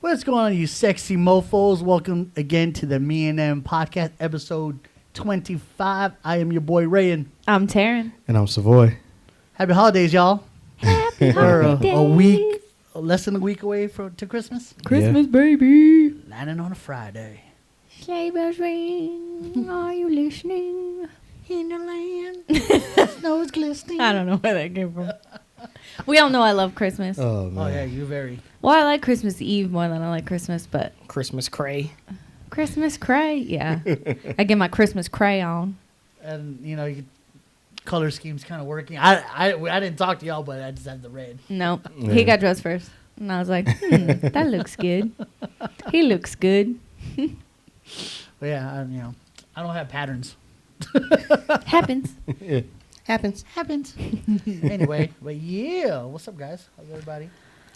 What's going on, you sexy mofos? Welcome again to the Me and Them podcast, episode 25. I am your boy Rayan. I'm Taryn. And I'm Savoy. Happy holidays, y'all. Happy We're holidays. a week, less than a week away to Christmas. Christmas, baby. Landing on a Friday. Sleigh bells ring. Are you listening? In the land, snow is glistening. I don't know where that came from. We all know I love Christmas. Oh, man. Oh, yeah, you're very... Well, I like Christmas Eve more than I like Christmas, but... Christmas cray. Christmas cray, yeah. I get my Christmas crayon. And, you know, color scheme's kind of working. I didn't talk to y'all, but I just have the red. Nope. Yeah. He got dressed first. And I was like, that looks good. He looks good. But, yeah, I don't have patterns. Happens. Yeah. Happens. Anyway, but yeah, what's up, guys? How's everybody?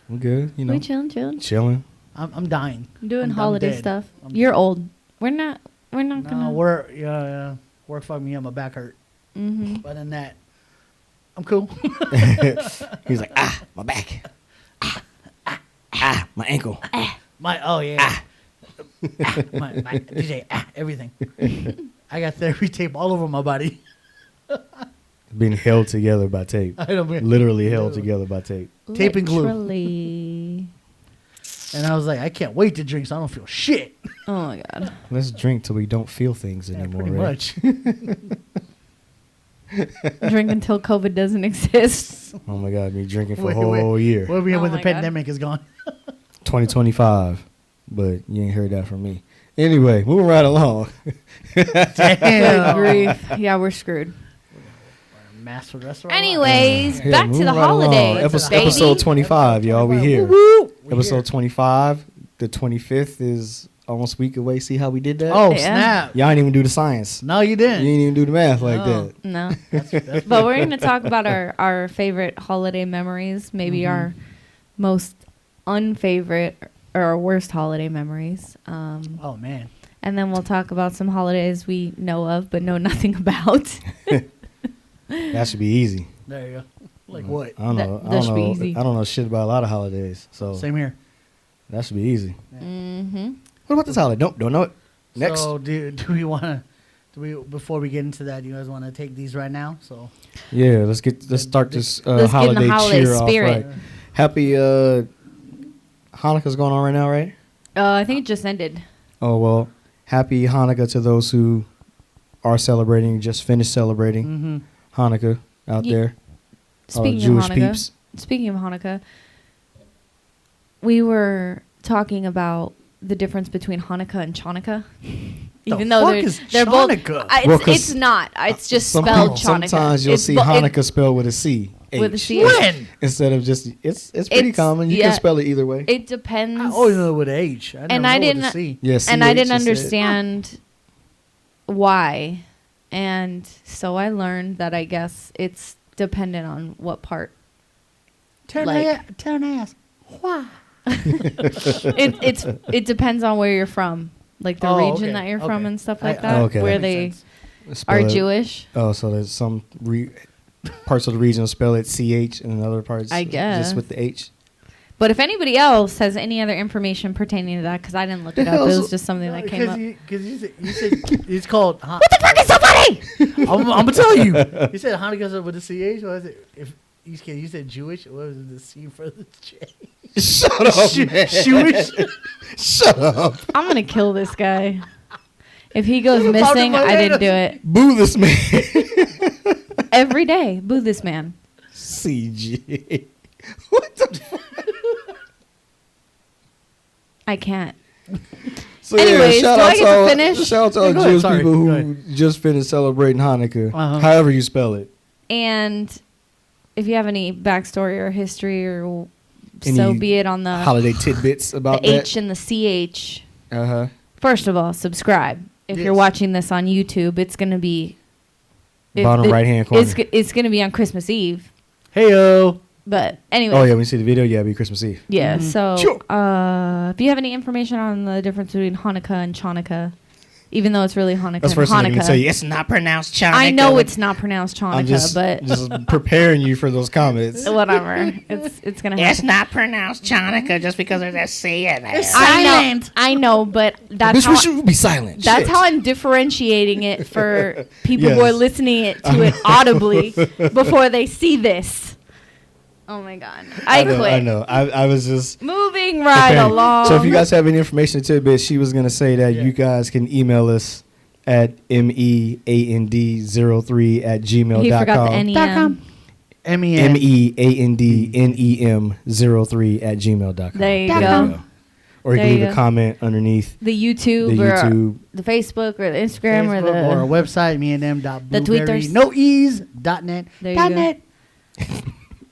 We're good, you know. We chilling. Chilling. I'm dying. I'm doing I'm holiday dead. stuff. I'm You're dead. old. We're not No, gonna... work fucked me up. My back hurt. Mm-hmm. But than that, I'm cool. He's like, my back. My ankle. My DJ, everything. I got therapy tape all over my body. Being held together by tape. I don't mean, Literally held together by tape. Tape and glue. Literally. And I was like, I can't wait to drink, so I don't feel shit. Oh my god. Let's drink till we don't feel things Yeah, anymore. pretty right? much. Drink until COVID doesn't exist. Oh my God, me drinking for Wait, a whole year. Where are we at Oh when the my God. pandemic is gone? 2025. But you ain't heard that from me. Anyway, moving right along. Good Damn. grief. Yeah, we're screwed. Mass for the rest of our Anyways, Yeah, back to moving the right along. holidays, baby. Episode 25, y'all. We here. Woo! We Episode here. 25. The 25th is almost a week away. See how we did that? Oh, Yeah. snap. Y'all didn't even do the science. No, you You didn't. didn't even do the math like No. that. No. That's But we're going to talk about our favorite holiday memories, maybe Mhm. our most unfavorite or our worst holiday memories. Oh, man. And then we'll talk about some holidays we know of but know nothing about. That should be easy. There you go. Like what? I don't That- know. that should be easy. I don't know shit about a lot of holidays, so Same here. that should be easy. Mm-hmm. What about this holiday? Don't know it. Next. So do we want to? Before we get into that, you guys want to take these right now? So Yeah, let's start this Let's get in holiday the holiday cheer spirit. off right. Happy Hanukkah's going on right now, right? I think it just ended. Oh well, happy Hanukkah to those who are celebrating, just finished celebrating mm-hmm. Hanukkah out Ye- there. All the Speaking Jewish of Hanukkah, peeps. speaking of Hanukkah, we were talking about the difference between Hanukkah and Chanukah. Even though fuck they're, is they're both, Chanukah? Well, 'cause it's not. It's just spelled Chanukah. Sometimes you'll It's see bo- Hanukkah spelled with a C. With a H. C. When? Instead of just, it's pretty It's- common. You yeah. can spell it either way. It depends. I always know with H. I And never I know with didn't- a C. Yes, and I didn't understand why. And so I learned that I guess it's dependent on what part. Turn ass. Why? It depends on where you're from, like the Oh, region okay, that you're from okay. and stuff I- like that, okay. where That they makes sense. are Jewish. Oh, so there's some parts of the region spell it CH and other parts I guess. just with the H. But if anybody else has any other information pertaining to that, because I didn't look it up, it was just something that came up. Because you said it's called. What The fuck is so funny? I'm gonna tell you. You said Hanukkah with a CH. What is it? If you said Jewish, what was it? The C for the J. Shut up, man. Jewish. Shut up. I'm gonna kill this guy. If he goes It popped in missing, my I head. didn't do it. Boo this man. Every day, boo this man. CG. What the fuck? I can't. So Anyways, do I get to finish? Shout out to Yeah, all go ahead, Jewish sorry, people go who ahead. just finished celebrating Hanukkah, Uh-huh. however you spell it. And if you have any backstory or history or Any so be it on the Holiday tidbits about the that. H and the CH. Uh-huh. First of all, subscribe. If you're Yes. watching this on YouTube, it's going to be... Bottom right-hand corner. It's going to be on Christmas Eve. Heyo. But anyway. Oh, yeah, when you see the video, yeah, it'll be Christmas Eve. Yeah, Mhm. so Sure. if you have any information on the difference between Hanukkah and Chanukah, even though it's really Hanukkah. That's the first thing I'm going to Hanukkah. tell you. It's not pronounced Chanukah. I know it's not pronounced I'm Hanukkah, but just preparing you for those comments. whatever. It's gonna happen. It's not pronounced Chanukah just because there's a C in there. I know, but that's Bitch, how we should be silent. that's Shit. how I'm differentiating it for people who Yes. are listening to it audibly before they see this. Oh my god, I know, quit. I know. I was just Moving right preparing. along. So if you guys have any information tidbits, she was going to say that Yeah. you guys can email us at meand03@gmail.com. he forgot the NEM. MEN. meandndem03@gmail.com. There you There go. Or you There can you leave go. a comment underneath The YouTube, the or YouTube. the Facebook or the Instagram or Facebook or our the website, meandm.blueberry, Tweeters. noease.net. There you go. .net.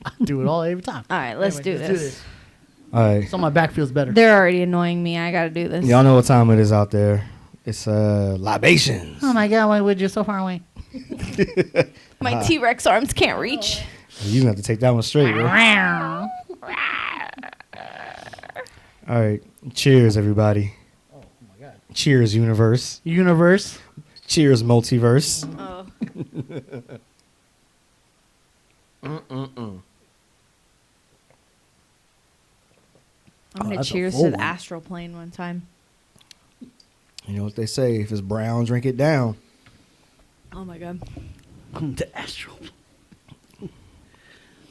I do it all every time. All right, let's Anyway, do this. All right. So my back feels better. They're already annoying me. I gotta do this. Y'all know what time it is out there. It's libations. Oh my God, why would you so far away? My T-Rex arms can't reach. You have to take that one straight, bro. All right. Cheers, everybody. Oh my God. Cheers, universe. Universe. Cheers, multiverse. Oh. I'm gonna that's a cheers full to the one. astral plane one time. You know what they say? If it's brown, drink it down. Oh my god. The astral.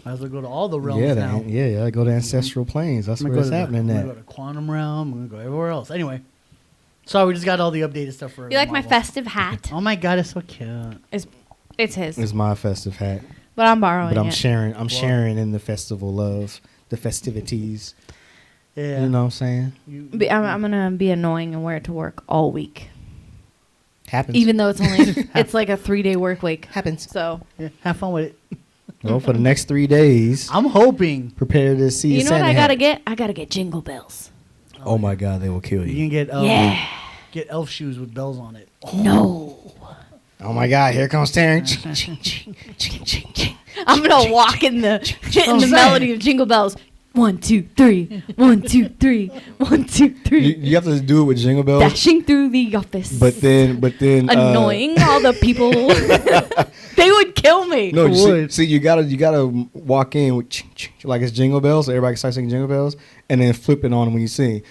Might as well go to all the realms Yeah, now. yeah. Go to ancestral planes. That's I'm where gonna it's go to happening I'm at. gonna go to quantum realm. I'm gonna go everywhere else. Anyway, sorry, we just got all the updated stuff for. You like my Marvel. festive hat? Oh my God, it's so cute. It's his, It's my festive hat, but I'm borrowing but I'm it. sharing. I'm sharing in the festival of the festivities. Yeah. You know what I'm saying? I'm gonna be annoying and wear it to work all week, Happens. even though it's only it's like a 3-day work week. happens. So Yeah, have fun with it. Well, for the next 3 days, I'm hoping prepare to see. you know what Santa I hat. gotta get? I gotta get jingle bells. Oh my God, they will kill you you. can get Yeah. get elf shoes with bells on it. No. Oh my God, here comes Terrence. I'm gonna walk in the melody of jingle bells. 1, 2, 3. 1, 2, 3. 1, 2, 3. You have to do it with jingle bells, Dashing through the office. but then annoying all the people. They would kill me. No, Would. see, you gotta walk in with ching, ching, like it's jingle bells. So everybody can start singing jingle bells, and then flip it on them when you sing.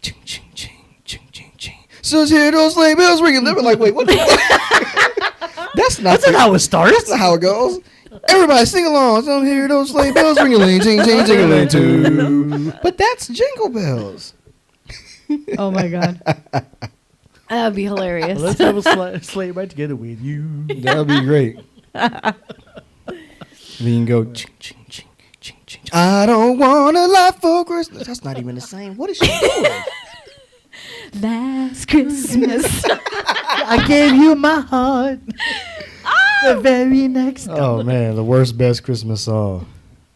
Ching, ching, ching, ching, ching, ching. So hear those sleigh bells ringing. They're like, wait, what? The fuck? That's not how it starts. That's not how it goes. Everybody sing along. So hear those sleigh bells ringing, ching, ching, jingling too. But that's jingle bells. Oh my god. That'd be hilarious. Let's have a slate right together with you. That would be great. Then you can go ching, ching, ching, ching, ching. I don't want a lot for Christmas. That's not even the same. What is she doing? Last Christmas. I gave you my heart. The very next. Oh man, the worst best Christmas song.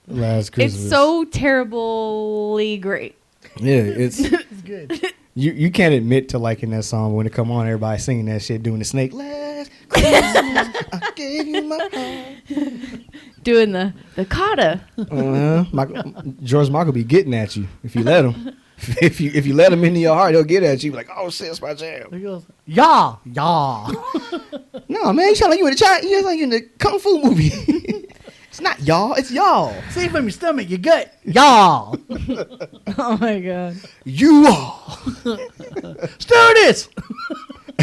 Last Christmas. It's so terribly great. Yeah, it's It's good. you can't admit to liking that song, but when it come on, everybody singing that shit, doing the snake. Last Christmas, I gave you my heart. Doing the kata. George Michael be getting at you if you let him. If you let him into your heart, he'll get at you. Be like, oh shit, that's my jam. He goes, yeah, yeah. No man, you sound like you in the kung fu movie. It's not y'all, it's y'all. Say it from your stomach, your gut, y'all. Oh my god. You all. Stewardess.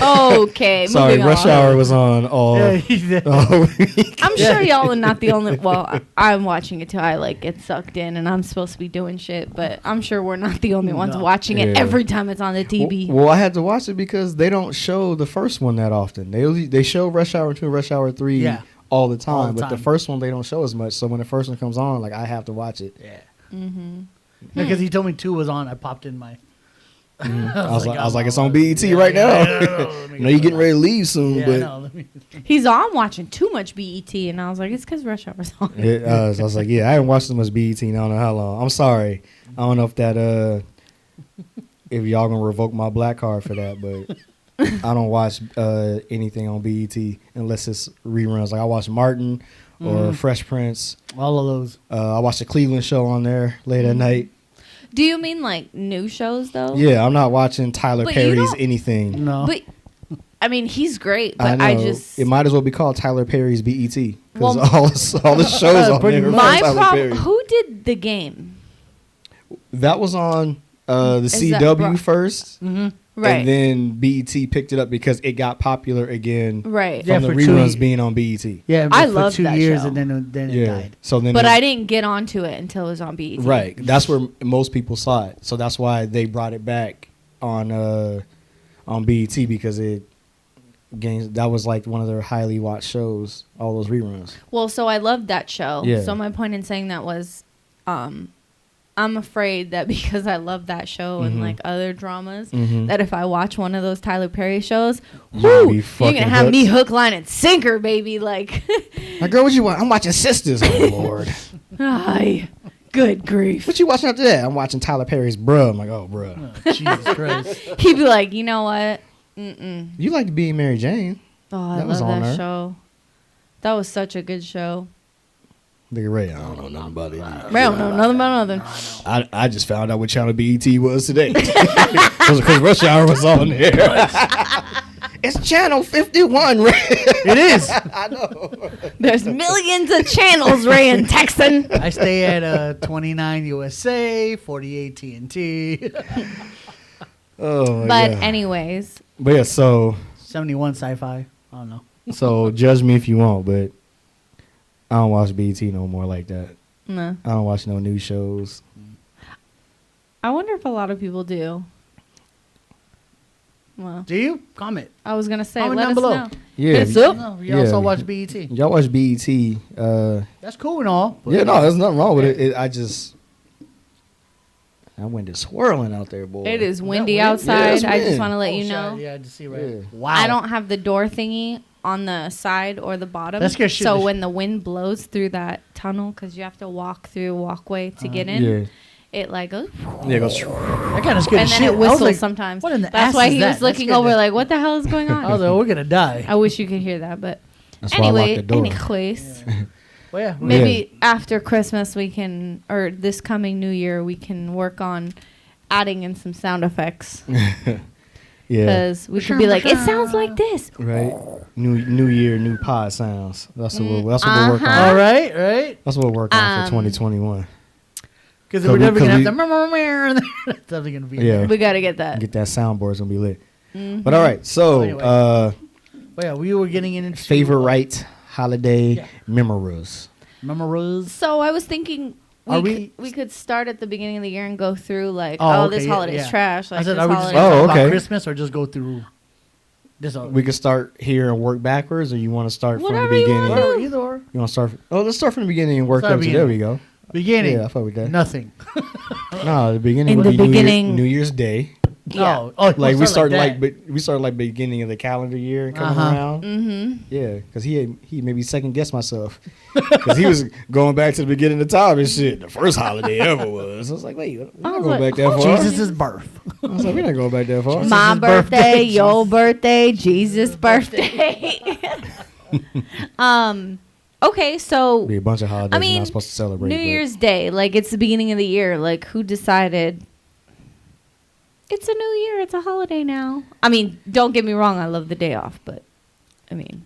Okay, Sorry, moving Rush on. Hour was on all. Yeah, he did. all week. I'm sure y'all are not the only. Well, I'm watching it too. I like get sucked in, and I'm supposed to be doing shit, but I'm sure we're not the only ones No. watching it Yeah. every time it's on the TV. Well, I had to watch it because they don't show the first one that often. They show Rush Hour 2 and Rush Hour 3 Yeah. all the time, All the but the time. first one they don't show as much. So when the first one comes on, like I have to watch it. Yeah. Mm-hmm. Because he told me 2 was on. I popped in my. I was like, I'm it's on on. BET Yeah, right yeah, now. yeah, let me I know you're get getting ready to leave soon, Yeah, I but know. He's on watching too much BET, and I was like, it's because Rush Hour's on. So I was like, yeah, I haven't watched so much BET in I don't know how long. I'm sorry. I don't know if that if y'all gonna revoke my black card for that, but I don't watch anything on BET unless it's reruns. Like I watch Martin or Fresh Prince. All of those. I watch the Cleveland Show on there late at night. Do you mean like new shows though? Yeah, I'm not watching Tyler But you Perry's don't- anything. No. But I mean, he's great, I but know. I just It might as well be called Tyler Perry's BET because Well, all the shows on pretty there. are much. my Tyler problem. Perry. Who did the game? That was on the Is that CW first, Mm-hmm. Right. and then BET picked it up because it got popular again Right. Yeah, from the for 2 reruns being on BET. Yeah, I for loved 2 that years show. and then it Yeah. died. So then, But I didn't get onto it until it was on BET. right. That's where most people saw it. So that's why they brought it back on BET because that was like one of their highly watched shows. All those reruns. Well, so I loved that show. Yeah. So my point in saying that was, I'm afraid that because I love that show and Mhm. like other dramas, Mhm. that if I watch one of those Tyler Perry shows, You'll whoo, be you're fucking gonna have me hooked. hook, line, and sinker, baby. Like, Now, girl, what you want? I'm watching Sisters. Oh Lord. ay, good grief. What you watching after that? I'm watching Tyler Perry's Bruh. I'm like, oh, bruh. Oh, Jesus Christ. He'd be like, you know what? Mm-mm. You like to be Mary Jane. Oh, I That was love on that there. show. That was such a good show. Look at Ray. I don't know nothing about it. I don't know nothing about nothing. I just found out what channel BET was today. Because Rush Hour was on there. It's channel 51, Ray. It is. I know. There's millions of channels, Ray and Texan. I stay at 29 USA, 40 AT&T, Oh, my But God. anyways, But yeah, so 71 Sci-Fi. I don't know. judge me if you want, but I don't watch BET no more like that. no. I don't watch no new shows. I wonder if a lot of people do. Well, Do you? Comment. I was gonna say, Comment let down us below. know. Yeah, It's if- up. No, you Yeah. also watch BET. y'all watch BET. That's cool and all. But Yeah, no, there's nothing wrong with it. I went to swirling out there, boy. It is windy wind? Yeah, outside. it's I just wind. want to let Oh, you shit, know. Yeah, I just see right. Yeah. Wow. I don't have the door thingy on the side or the bottom. That scares shit So the sh- when the wind blows through that tunnel, because you have to walk through a walkway to get in, Yeah. it like goes, Yeah, it goes. That kind of scared and the then shit. it I was whistles like, sometimes. what in the That's ass why is he that? was That looking scared over the- like, what the hell is going I was on? like, we're gonna die. I wish you could hear that, but That's why I locked the door. anyways. Well, yeah. Maybe after Christmas we can, or this coming New Year, we can work on adding in some sound effects. Yeah. Because we could be like, it sounds like this. Right. New year, new pod sounds. That's what we'll work All on. right, right. That's what we'll work on for 2021. Because Cause we're we- never gonna cause have the. That's definitely gonna be. Yeah. We got to get that. Get that soundboard's gonna be lit. Mhm. But all right, so Anyway. But yeah, we were getting into favorite holiday Yeah. memories. memories. So I was thinking Are we could start at the beginning of the year and go through like, Oh, oh, okay, this yeah, holiday's yeah. trash. Like, I said, this are we just holiday. gonna Oh, talk okay. about Christmas or just go through this? We could start here and work backwards, or you want to start from the Whatever you beginning? wanna Or do. either or. You want to start? Let's start from the beginning and work Start up to beginning. there. We go. Beginning. Yeah, I thought we did. Nothing. No, the beginning. In would the be New Year- beginning- New Year's Day. Yeah. No. Oh, Like we start that. we started like beginning of the calendar year coming Uh-huh. around. Mm-hmm. Yeah, because he made me second guess myself because he was going back to the beginning of time and shit. The first holiday ever was. I was like, wait, we're I not was going like, back that far. Jesus' birth. I was like, we're not going back that far. Jesus' My birthday, birthday, Jesus. your birthday, Jesus' birthday. Okay, so Be a bunch of holidays I we're mean, not supposed to celebrate. New but- Year's Day, like it's the beginning of the year. Like who decided? It's a new year. It's a holiday now. I mean, don't get me wrong. I love the day off, but I mean,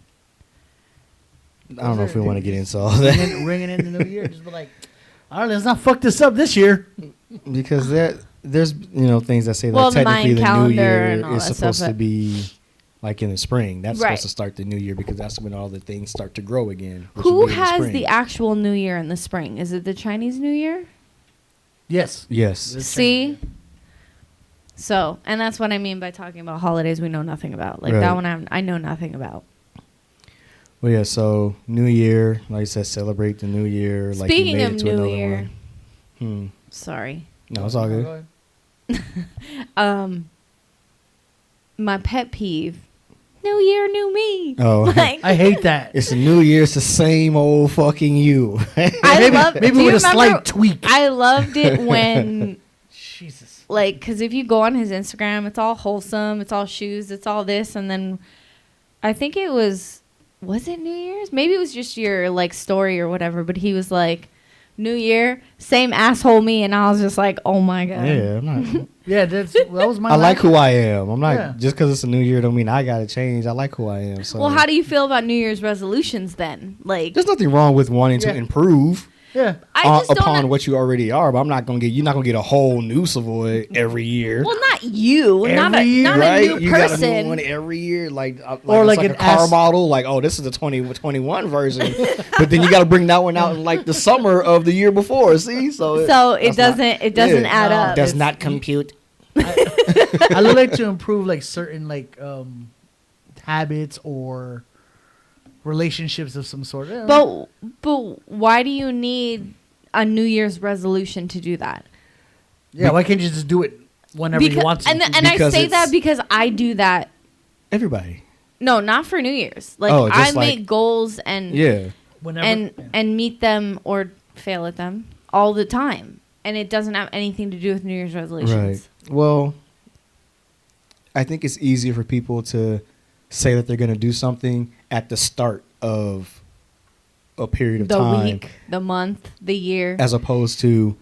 I don't know if we want to get into all that ringing in the new year. Just be like, all right, let's not fuck this up this year. because there's things that say Well, that the Mayan technically the New calendar Year and all is that supposed stuff, to but- be like in the spring. That's Right. supposed to start the new year because that's when all the things start to grow again. which who would be in has spring. the actual New Year in the spring? Is it the Chinese New Year? Yes. Yes. This See? So, and that's what I mean by talking about holidays we know nothing about. Like Right. that one I know nothing about. Well, yeah. So New Year, like I said, celebrate the New Year. Like Speaking you of made it to New another Year, one. sorry. No, it's all good. My pet peeve. New year, new me. Oh, Like, I hate that. it's a New Year. It's the same old fucking you. I maybe love. maybe do you with a remember- slight tweak. I loved it when, Jesus. like, because if you go on his Instagram, it's all wholesome, it's all shoes, it's all this, and then I think was it New Year's? Maybe it was just your like story or whatever. But he was like, New Year, same asshole me, and I was just like, oh my god. Yeah, I'm not. Yeah, that was my. I like last- who I am. I'm not Yeah. just because it's a new year don't mean I gotta change. I like who I am. So Well, how do you feel about New Year's resolutions then? Like, there's nothing wrong with wanting to Yeah. improve Yeah. I just don't. upon what you already are, but I'm not gonna get you're not gonna get a whole new Savoy every year. Well, not you, not Every year, a right? new You got a new person. one every year, Or like like a an car S- model. Like, oh, this is the 2021 version, but then you got to bring that one out in like the summer of the year before. See, So it that's doesn't not- it doesn't yeah. add No, up. does It's- not compute. I would like to improve like certain like habits or relationships of some sort. Yeah. But why do you need a New Year's resolution to do that? yeah, why can't you just do it whenever you want to? And I Because say that it's- because I do that. Everybody, No, not for New Year's. Like Oh, I just like- make goals and yeah. whenever and meet them or fail at them all the time, and it doesn't have anything to do with New Year's resolutions. Right. Well, I think it's easier for people to say that they're going to do something at the start of a period of The time, week, the month, the year. as opposed to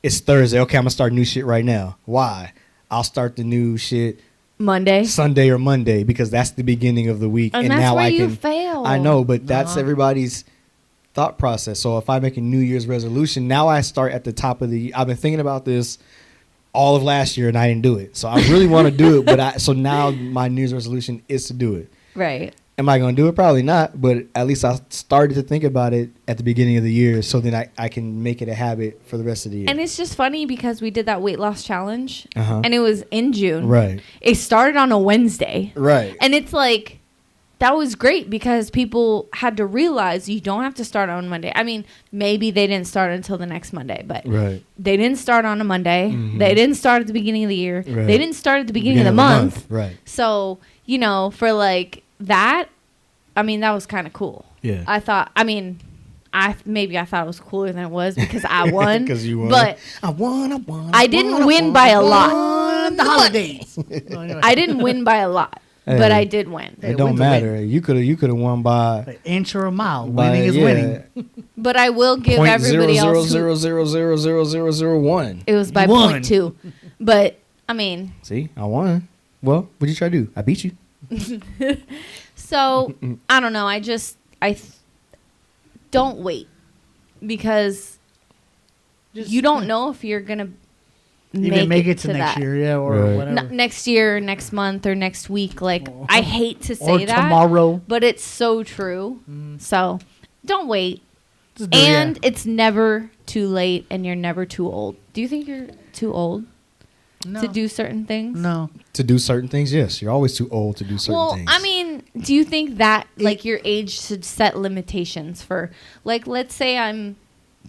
it's Thursday. Okay, I'm gonna start new shit right now. Why? I'll start the new shit Monday. Sunday or Monday because that's the beginning of the week, And and that's now where I you can. fail. I know, but that's Uh-huh. everybody's thought process. So if I make a New Year's resolution, now I start at the top of the. I've been thinking about this all of last year and I didn't do it. So I really want to do it, but so now my New Year's resolution is to do it. Right. Am I going to do it? Probably not, but at least I started to think about it at the beginning of the year so then I can make it a habit for the rest of the year. And it's just funny because we did that weight loss challenge Uh-huh. and it was in June. Right. It started on a Wednesday. Right. And it's like, that was great because people had to realize you don't have to start on Monday. I mean, maybe they didn't start until the next Monday, but Right. they didn't start on a Monday. Mhm. They didn't start at the beginning of the year. Right. They didn't start at the beginning of the month. Right. So, you know, for like that, I mean, that was kind of cool. Yeah. I thought, I mean, I thought it was cooler than it was because I won. 'Cause you won. But I won. I didn't win by a lot. on the holidays. No, anyway. I didn't win by a lot, Hey. but I did win. Hey, It don't win's a win. matter. You could have won by An inch or a mile. by, Winning is winning. But I will give Point everybody zero else. zero zero zero zero zero zero one. It was by You won. 0.2. But I mean, See, I won. Well, what'd you try to do? I beat you. so I don't know. Don't wait because Just- you don't know if you're gonna Even make it to next that. year, yeah, or Right. whatever. Next year, next month, or next week. Like Oh. I hate to say or that, tomorrow. but it's so true. Mm. So don't wait. Just do it, yeah. And it's never too late, and you're never too old. Do you think you're too old No. to do certain things? No. To do certain things, yes. You're always too old to do certain Well, things. I mean, do you think that like your age should set limitations for like let's say I'm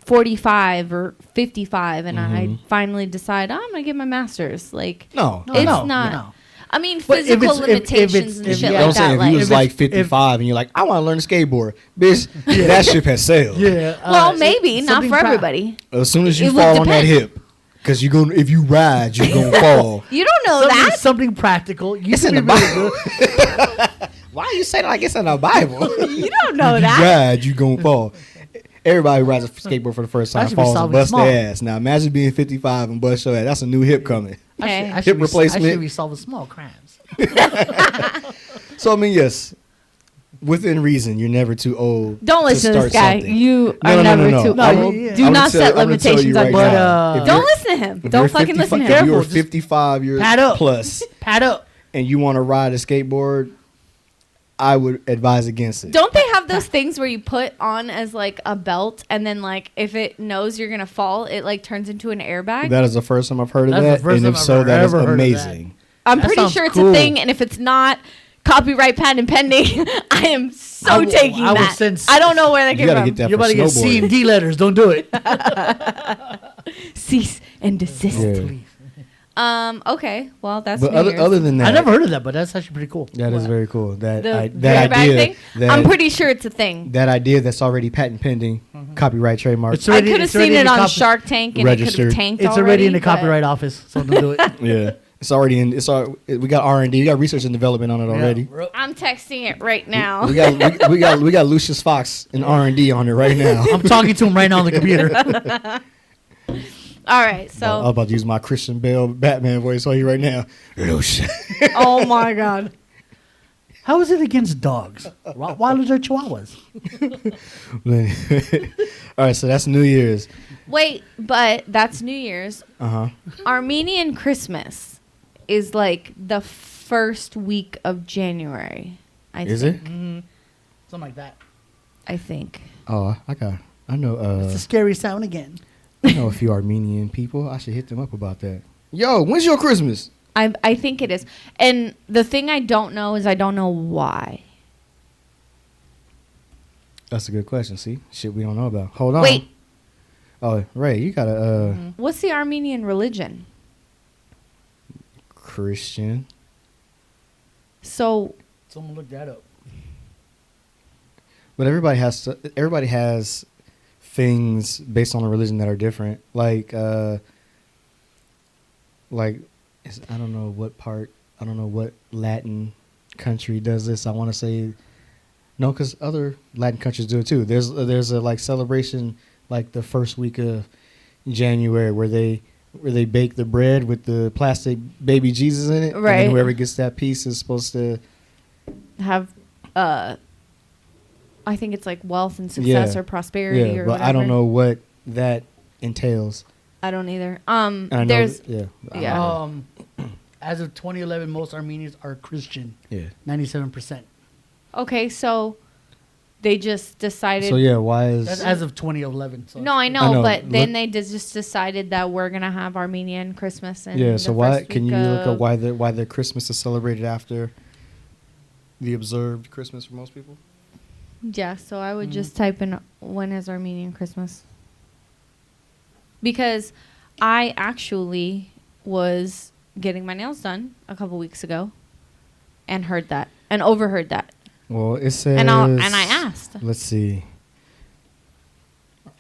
45 or 55 and I Mhm. finally decide I'm going to get my master's. Like no. No, it's no, not. no. I mean, But if physical it's- if limitations and if- shit yeah, I'm like saying that. if Like, you was if like it's- 55 and you're like, I want to learn to skateboard, bitch, that ship has sailed. Yeah. well, maybe not something for everybody. As soon as you It would fall on that depend. hip, because if you ride, you're gonna fall. You don't know Something, that. something practical. You It's can in be the really good. Why you say that like it's in the Bible? You don't know you that. ride, you gonna fall. Everybody who rides a skateboard for the first I time should be falls and solving bust small. their ass. Now imagine being 55 and bust your ass. That's a new hip coming. Okay. I should Hip replacement. I should be solving small crimes. So I mean, yes, within reason, you're never too old. Don't listen to this start guy. something. You No, are no, no, never no. too No, old. yeah. Do I'm not gonna set tell you limitations right on But, now, yourself. if Don't you're- listen to him. if Don't you're fucking listen to 55 him. If you're Careful, just 55 years pad up. plus Pad up. and you want to ride a skateboard, I would advise against it. Don't they have those things where you put on as like a belt and then like if it knows you're gonna fall, it like turns into an airbag? That is the first time I've heard of That's the that, first and time if I've so, that is ever heard of that. amazing. I'm That pretty sounds sure it's cool. a thing, and if it's not, copyright patent pending. I am so taking I would that. send I don't know where that You came gotta from. get that You're for about to get snowboarding. C and D letters. Don't do it. Cease and desist. Yeah. Okay. Well, that's But New Year's. other than that, I never heard of that, but that's actually pretty cool. that is very cool. That the that airbag idea, thing. that, I'm pretty sure it's a thing. that idea that's already patent pending, copyright trademark. It's I already- could have it's already seen in it the on Shark Tank and it could Registered. have tanked It's already in the but- copyright office, so don't do it. Yeah, It's already in. We got R&D. We got research and development on it already. Yeah, I'm texting it right now. We got Lucius Fox and R&D on it right now. I'm talking to him right now on the computer. All right, so I'm about to use my Christian Bale Batman voice on you right now. Lucius. oh my god. How is it against dogs? Rottweilers or Chihuahuas? All right, so that's New Year's. Wait, but that's New Year's. Uh-huh. Armenian Christmas is like the first week of January. Is it? Mm-hmm. Something like that. I think. Oh, I know It's a scary sound again. I know a few Armenian people. I should hit them up about that. Yo, when's your Christmas? I think it is. And the thing I don't know is I don't know why. That's a good question. See? Shit we don't know about. Hold on. Wait. Oh, Ray, you got a What's the Armenian religion? Christian. So Someone look that up. But everybody has things based on a religion that are different. Like I don't know what Latin country does this. I want to say no, because other Latin countries do it too. There's a like celebration like the first week of January where they bake the bread with the plastic baby Jesus in it. Right. And then whoever gets that piece is supposed to have I think it's like wealth and success or prosperity or but whatever. I don't know what that entails. I don't either. And I know There's yeah. As of 2011, most Armenians are Christian. Yeah. 97%. okay, so they just decided. So yeah, why is That's as of 2011. So No, I know, know. but then Look- they just decided that we're gonna have Armenian Christmas. And yeah? So why can can you look up why the Christmas is celebrated after the observed Christmas for most people? Yeah, so I would just type in when is Armenian Christmas, because I actually was getting my nails done a couple weeks ago, and overheard that, Well, it says and I asked. Let's see.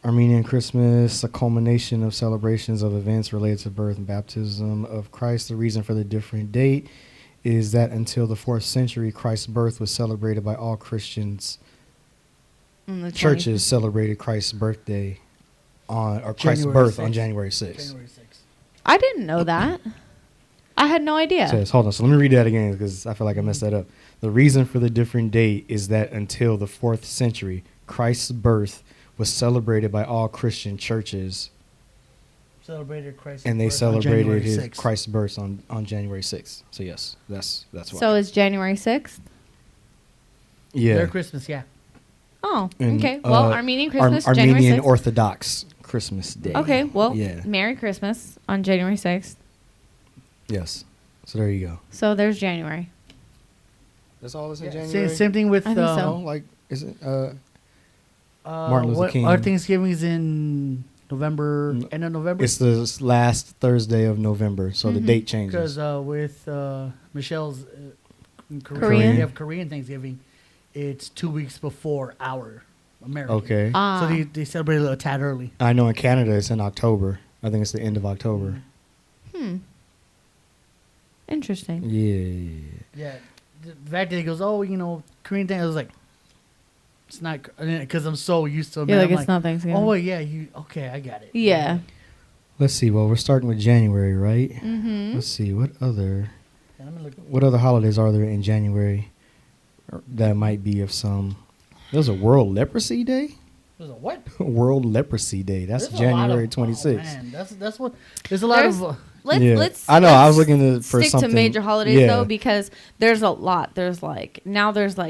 Armenian Christmas, a culmination of celebrations of events related to birth and baptism of Christ. The reason for the different date is that until the 4th century, Christ's birth was celebrated by all Christians. On the Churches celebrated Christ's birthday Christ's January birth 6th. on January 6th. January 6th. I didn't know that. I had no idea. It says, hold on, so let me read that again because I feel like I messed that up. The reason for the different date is that until the 4th century, Christ's birth was celebrated by all Christian churches, Celebrated Christ's and they birth on celebrated January his 6th. Christ's birth on January 6th. So yes, that's why. So it's January 6th? yeah. Their Christmas, yeah. Oh, And, okay. Well, Armenian Christmas, January Armenian 6th. Orthodox Christmas Day. Okay, well, Yeah. Merry Christmas on January 6th. Yes. So there you go. So there's January. That's all that's in Yeah, January. same thing with I think so. No, like is it? Martin Luther King. Our Thanksgiving is in November, end of November. It's the last Thursday of November, so the date changes. Because with Michelle's Korean. we have Korean Thanksgiving. It's 2 weeks before our American. Okay. So they celebrate a little tad early. I know in Canada it's in October. I think it's the end of October. Interesting. Yeah. Yeah. The fact that he goes, Korean Thanksgiving, I was like, it's not, because I'm so used to it. You're man, like, I'm it's not Thanksgiving. Oh, yeah, okay, I got it. Yeah. Let's see. Well, we're starting with January, right? Mm-hmm. Let's see. What other I'm gonna look. what other holidays are there in January that might be of some? There's a World Leprosy Day. There's a what? World Leprosy Day. That's There's a lot January of- 26th. Oh, man, that's what. There's a lot There's- of. Let's. I know. I was let's looking for stick something. to major holidays yeah. though, because there's a lot. There's like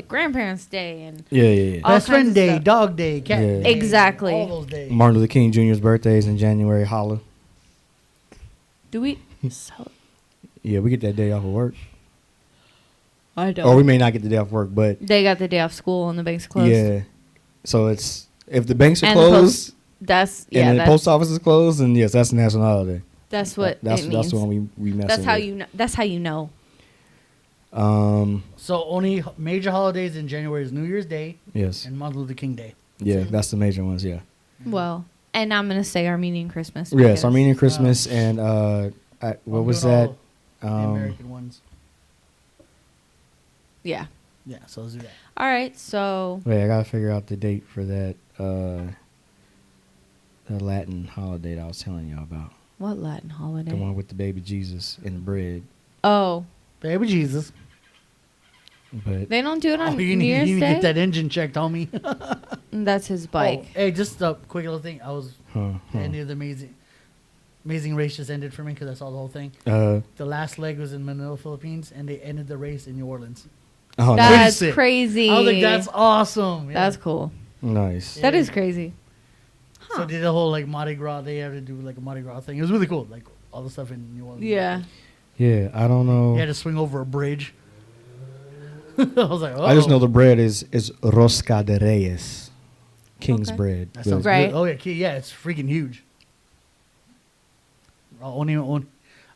Grandparents' Day and Yeah. all Best kinds friend of day, stuff. dog day, cat Yeah. day. Exactly. All those days. Martin Luther King Jr.'s birthday is in January. Holla. Do we? So, Yeah, we get that day off of work. I don't. Or we may not get the day off work, but They got the day off school and the bank's closed. yeah. So it's if the banks are And the closed That's and the post office is closed, then yes, that's a national holiday. That's what that's it means. the one we mess That's with. how you know. That's how you know. So only major holidays in January is New Year's Day Yes. and Martin Luther King Day. Yeah, that's the major ones. Yeah. Well, and I'm gonna say Armenian Christmas. Yes, because- Armenian Christmas and what I'm was doing that? all The American ones. Yeah. Yeah, so let's do that. All right. So Wait, I gotta figure out the date for that. The Latin holiday that I was telling y'all about. what Latin holiday? The one with the baby Jesus and the bread. Oh, Baby Jesus. But they don't do it on Oh, you New need, Year's you need to Day. get that engine checked, homie. That's his bike. Oh, hey, just a quick little thing. I was huh. ending of the amazing race just ended for me because I saw the whole thing. Uh, The last leg was in Manila, Philippines, and they ended the race in New Orleans. oh, That's sick. crazy. I was like, that's awesome. Yeah. That's cool. nice. Yeah. That is crazy. So they did the whole like Mardi Gras. They had to do like a Mardi Gras thing. It was really cool. Like all the stuff in New Orleans. Yeah. Yeah, I don't know. You had to swing over a bridge. I was like, oh. I just know the bread is Rosca de Reyes, King's Okay. bread. That But sounds Right. good. Oh yeah, it's freaking huge. I'm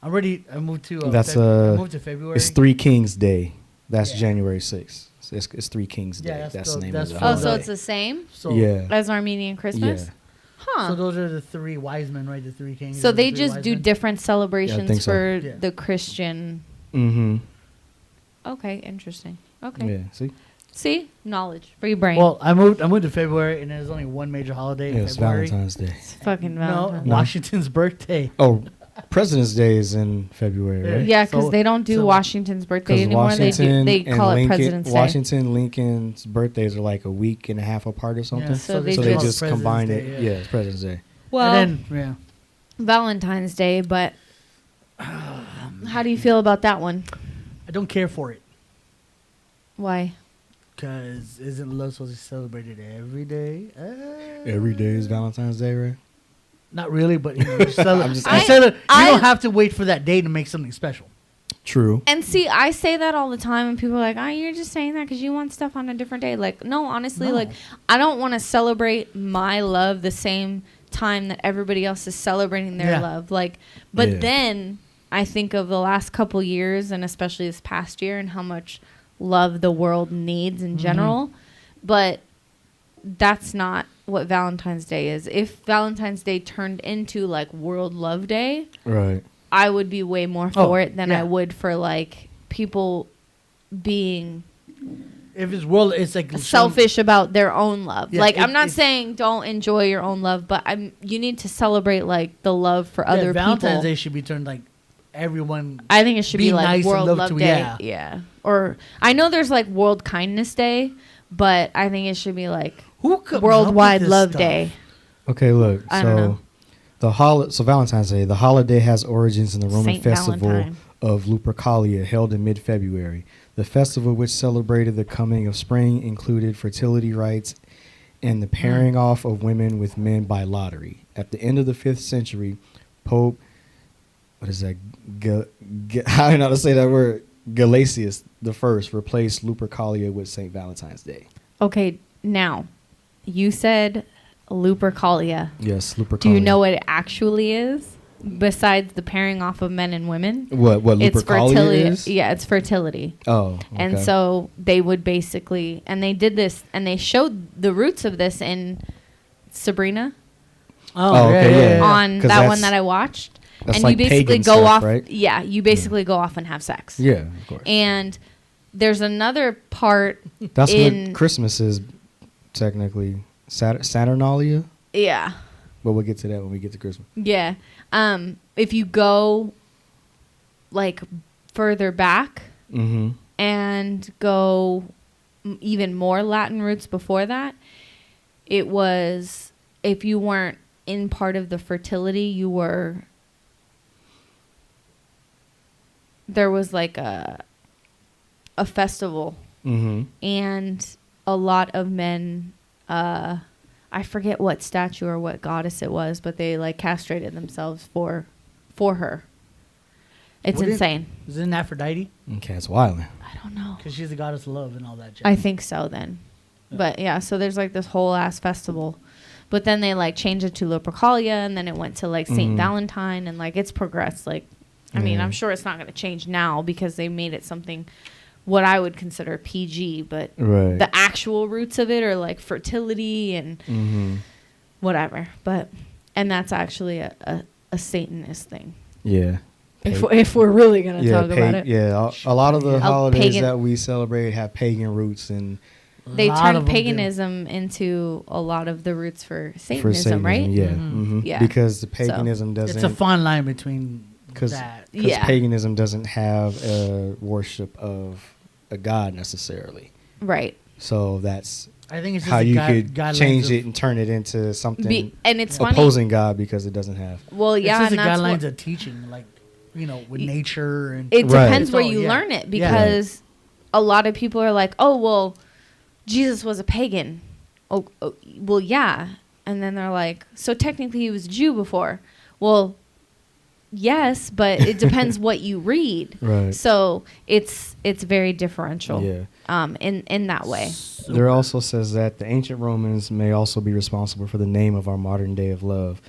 ready. I moved to. That's, I moved to February. it's Three Kings Day. That's Yeah. January 6th. So it's Three Kings Day. Yeah, that's the name that's of the for Oh, holiday. so it's the same So, yeah. as Armenian Christmas? Yeah. Huh. So those are the three wise men, right? The three kings. So and the they three just wise do men. different celebrations think so. for Yeah. the Christian. Mm-hmm. Okay, interesting. Okay. Yeah. See? See? Knowledge for your brain. Well, I moved to February, and there's only one major holiday Yeah, in it's February. Valentine's Day. it's fucking No, Valentine's. Washington's birthday. Oh, President's Day is in February, right? Yeah, because So- they don't do so- Washington's birthday 'Cause anymore. Washington They and call it Lincoln, President's Day. Washington, Lincoln's birthdays are like a week and a half apart or something. Yeah, So they So they just- just President's combine Day, it. Yeah, it's President's Day. Well, and then, yeah. Valentine's Day, but how do you feel about that one? I don't care for it. Why? Because isn't love supposed to be celebrated every day? Every day is Valentine's Day, right? Not really, but you know, you just- you I- don't have to wait for that day to make something special. True. And see, I say that all the time, and people are like, "Oh, you're just saying that because you want stuff on a different day." Like, no, honestly, No. like, I don't want to celebrate my love the same time that everybody else is celebrating their Yeah. love. Like, but Yeah. then I think of the last couple years, and especially this past year, and how much love the world needs in general. But that's not what Valentine's Day is. If Valentine's Day turned into like World Love Day, Right. I would be way more Oh, for it than yeah. I would for like people being If it's world, it's like selfish about their own love. Yeah, like I'm not it's- saying don't enjoy your own love, but you need to celebrate like the love for Yeah, other Valentine's people. Day should be turned like everyone. I think it should be be like nice and World love Love to- Day. yeah. Yeah. Or I know there's like World Kindness Day, but I think it should be like Who comes up with Worldwide this Love stuff? Day. Okay, look. I don't know. So Valentine's Day, the holiday has origins in the Roman Saint festival Valentine. of Lupercalia held in mid-February. The festival, which celebrated the coming of spring, included fertility rites and the pairing off of women with men by lottery. At the end of the 5th century, Pope, what is that? How do you know how to say that word? Gelasius the First replaced Lupercalia with St. Valentine's Day. Okay, now you said Lupercalia. Yes, Lupercalia. Do you know what it actually is? Besides the pairing off of men and women? what It's Lupercalia fertility. is? Yeah, it's fertility. Oh, And okay. so they would basically, and they did this, and they showed the roots of this in Sabrina Oh, okay, yeah. on 'Cause that one that's- that I watched. that's And like you basically pagan go stuff, off, right? yeah, you basically go off and have sex. Yeah, of course. And there's another part, That's in- what Christmas is, technically. Saturnalia? yeah, But we'll get to that when we get to Christmas. yeah. If you go like further back Mm-hmm. and go even more Latin roots before that, it was if you weren't in part of the fertility, you were. There was like a festival, Mm-hmm. and a lot of men. I forget what statue or what goddess it was, but they like castrated themselves for her. It's What is- insane. Is it an Aphrodite? Okay, it's wilding. I don't know. Because she's the goddess of love and all that. Jazz. I think so then. But yeah, so there's like this whole ass festival. But then they like changed it to Lupercalia, and then it went to like Saint Mhm. Valentine, and like it's progressed. Like, I mean, Mhm. I'm sure it's not going to change now because they made it something what I would consider PG, but Right. the actual roots of it are like fertility and Mm-hmm. whatever. But and that's actually a Satanist thing. Yeah. If we're really gonna talk about it, Yeah, a lot of the holidays pagan- that we celebrate have pagan roots, and they Lot of turned 'em do. paganism into a lot of the roots for Satanism, for Satanism, right? yeah, Yeah. because the paganism doesn't. It's a fine line between Because that. Yeah. paganism doesn't have a worship of a god necessarily. Right. So that's I think it's just how the you could guidelines change of, it and turn it into something And it's funny. opposing God because it doesn't have. Well, It's yeah, just and the that's guidelines what, of teaching, like with nature and it Right. depends where Oh, you yeah. learn it, Yeah. because a lot of people are like, "Oh, well, Jesus was a pagan." Oh, well, yeah, and then they're like, "So technically, he was a Jew before." Well, yes, but it depends what you read. Right. So it's very differential. Yeah. In that way. There also says that the ancient Romans may also be responsible for the name of our modern day of love.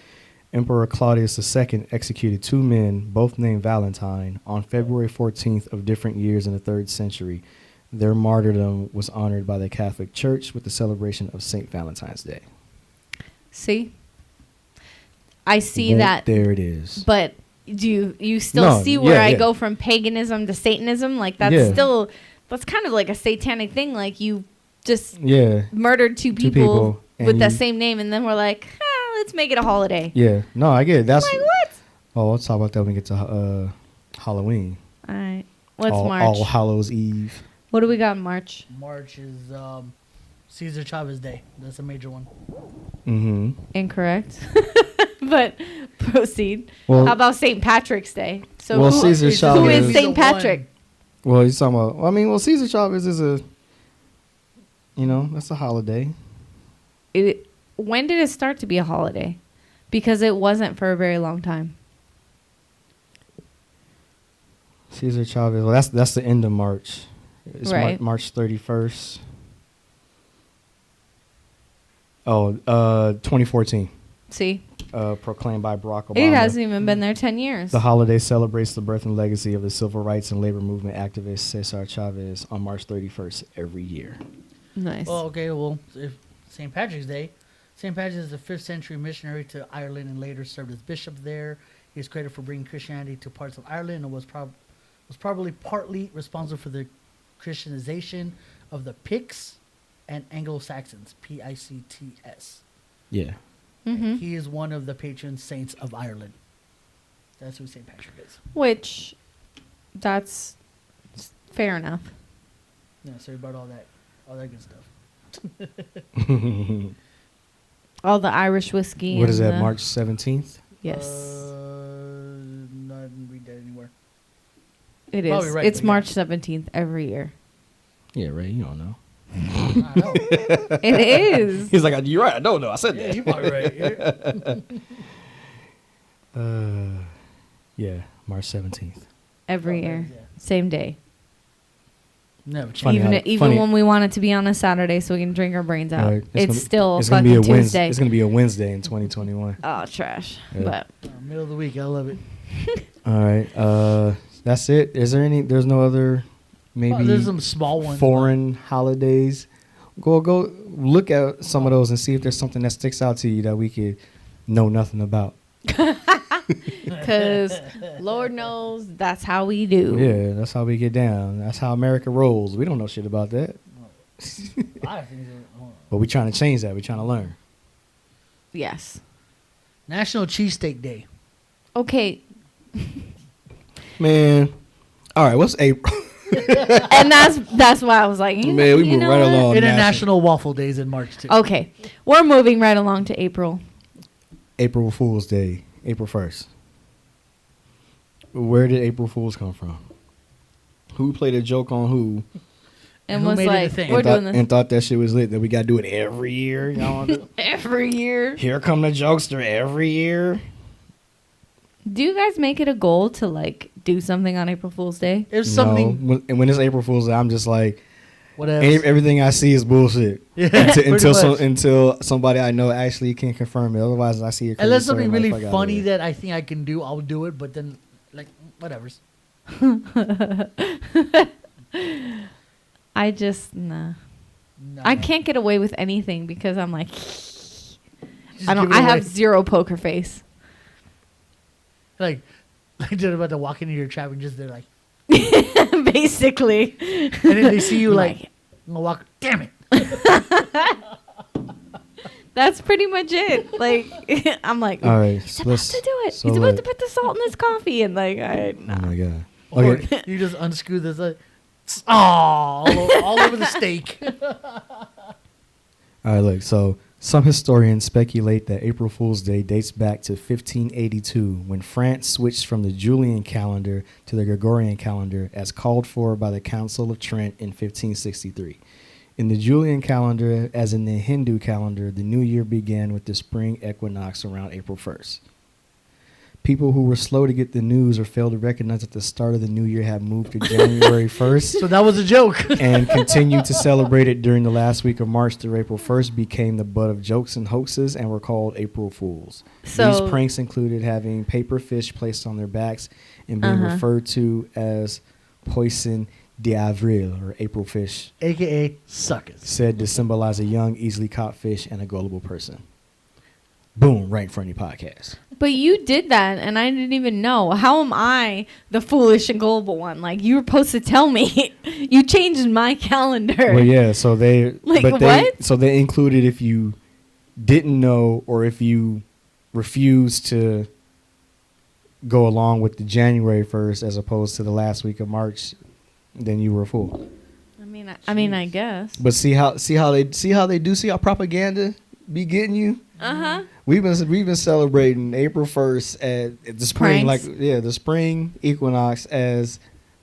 Emperor Claudius II executed 2 men, both named Valentine, on February 14th of different years in the 3rd century. Their martyrdom was honored by the Catholic Church with the celebration of St. Valentine's Day. See, I see Boom, that, there it is. but do you still No, see where yeah, I yeah. go from paganism to Satanism? Like that's Yeah. still, that's kind of like a satanic thing. Like you just Yeah. murdered two people, people and with the you- same name, and then we're like, let's make it a holiday. Yeah. No, I get it. That's Like what? Oh, let's talk about that when we get to Halloween. All right. What's All March? All Hallows Eve. What do we got in March? March is Cesar Chavez Day. That's a major one. Mm-hmm. Incorrect. But proceed. Well, How about St. Patrick's Day? So Well, who, Cesar who Chavez- is St. Patrick? well, he's talking about. I mean, well, Cesar Chavez is a. That's a holiday. When did it start to be a holiday? Because it wasn't for a very long time. Cesar Chavez. Well, that's the end of March. It's Right. March 31st. Oh, 2014. See? Proclaimed by Barack Obama. It hasn't even been there 10 years. The holiday celebrates the birth and legacy of the civil rights and labor movement activist Cesar Chavez on March 31st every year. Nice. Well, okay, well, if St. Patrick's Day. St. Patrick is a 5th century missionary to Ireland and later served as bishop there. He is credited for bringing Christianity to parts of Ireland and was probably partly responsible for the Christianization of the Picts and Anglo-Saxons, Picts. Yeah. Mm-hmm. He is one of the patron saints of Ireland. That's who St. Patrick is. Which, that's fair enough. Yeah, so he brought all that good stuff. All the Irish whiskey. What is and that, the- March 17th? Yes. No, I didn't read that anywhere. It probably is. right, It's but yeah. March 17th every year. Yeah, Ray, you don't know. I know. It is. He's like, you're right, I don't know. I said Yeah, you're probably right. Yeah, March 17th. Every Oh, year. yeah. Same day. Never Funny changed. how- Even funny- when we want it to be on a Saturday so we can drink our brains out. Right. It's gonna- still it's gonna fucking be a Tuesday. Wednesday. It's going to be a Wednesday in 2021. Oh, trash. Yeah. But Middle of the week. I love it. All right. That's it. Is there there's no other maybe There's some small ones. foreign holidays? Go look at some of those and see if there's something that sticks out to you that we could know nothing about. because Lord knows that's how we do. Yeah, that's how we get down. That's how America rolls. We don't know shit about that. I think But we're trying to change that. We're trying to learn. Yes. National Cheesesteak Day. Okay. Man. All right, what's April? And that's why I was like, Man, we move right what? along. International Waffle Days in March too. Okay. We're moving right along to April. April Fool's Day, April 1st. Where did April Fools come from? Who played a joke on who? And who was made it a like, thing? we're and thought, doing this and thought that shit was lit, that we got to do it every year. Y'all wanna do- every year. Here come the jokester every year. Do you guys make it a goal to like do something on April Fool's Day? If something, No, when it's April Fool's Day, I'm just like, whatever. everything I see is bullshit. Yeah, until pretty much. until somebody I know actually can confirm it. Otherwise, I see it. Unless something really funny that I think I can do, I'll do it. But then, like, whatever's. I just nah. No. I can't get away with anything because I'm like Just I don't give it I have away. zero poker face. Like, Like they're about to walk into your trap and just they're like, Basically. and then they see you like, I'm gonna walk. Damn it! That's pretty much it. Like, I'm like, All right, he's about to do it. so He's about what- to put the salt in his coffee. And like, Oh my god. Or Okay. you just unscrew this. All over the steak. All right, look. So some historians speculate that April Fool's Day dates back to 1582, when France switched from the Julian calendar to the Gregorian calendar, as called for by the Council of Trent in 1563. In the Julian calendar, as in the Hindu calendar, the new year began with the spring equinox around April 1st. People who were slow to get the news or failed to recognize that the start of the new year had moved to January 1st So that was a joke. and continued to celebrate it during the last week of March through April 1st became the butt of jokes and hoaxes and were called April Fools. So- These pranks included having paper fish placed on their backs and being referred to as poisson d'avril, or April fish, AKA suckers. said to symbolize a young, easily caught fish and a gullible person. Boom, right in front of your podcast. but you did that and I didn't even know. How am I the foolish and gullible one? Like, you were supposed to tell me. You changed my calendar. Well, yeah, so they Like, but they what? so they included if you didn't know or if you refused to go along with the January 1st as opposed to the last week of March, then you were a fool. I mean, I guess. But see how propaganda be getting you? Uh-huh. We've been celebrating April 1st at the spring, Pranks. the spring equinox as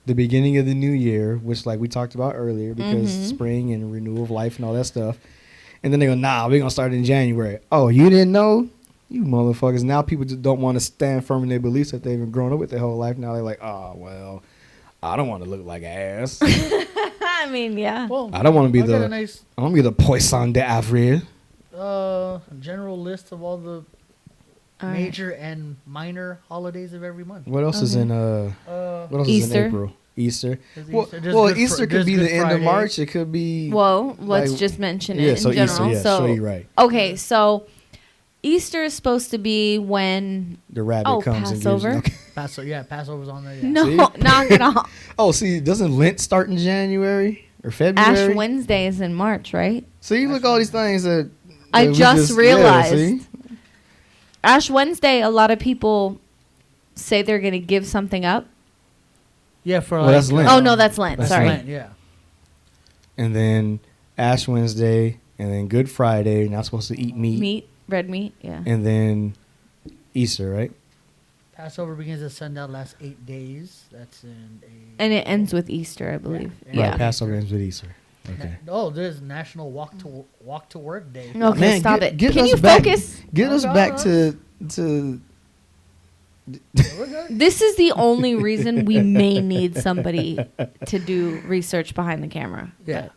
the beginning of the new year, which like we talked about earlier, because spring and renewal of life and all that stuff. And then they go, nah, we're gonna start in January. Oh, you didn't know? You motherfuckers. Now people just don't want to stand firm in their beliefs that they've been growing up with their whole life. Now they're like, oh well, I don't want to look like ass. I mean, yeah. Well, I don't want to be I got a the nice I want to be the poisson d'avril. general list of all the All right. major and minor holidays of every month. What else is in what else is Easter. in April? Easter. There's Well, Easter. There's well Good Easter Fri- could there's be Good the end of Friday. March. It could be. Well, let's like- just mention it Yeah, in so general. Easter, yeah, so you're right. Okay, so Easter is supposed to be when The rabbit Oh, comes Passover? and gives. Passover's on there. Yeah. no, See? knock it off. Oh, see, doesn't Lent start in January or February? Ash Wednesday is in March, right? See, look all these things that. I that we just realized. see? Ash Wednesday, a lot of people say they're going to give something up. Yeah, for Well, like, that's Lent. Oh no, that's Lent. That's Sorry. Lent, yeah. And then Ash Wednesday, and then Good Friday. You're not supposed to eat meat. Red meat. Yeah. And then Easter, right? Passover begins at sundown, lasts 8 days. That's in a. And it ends with Easter, I believe. Yeah. Yeah. Right, Passover ends with Easter. Okay. Oh, there's National Walk to Work Day. Okay, Man, stop get- it. get Can us you back- focus? Get us Oh, back no. to. We're good. This is the only reason we may need somebody to do research behind the camera. Yeah.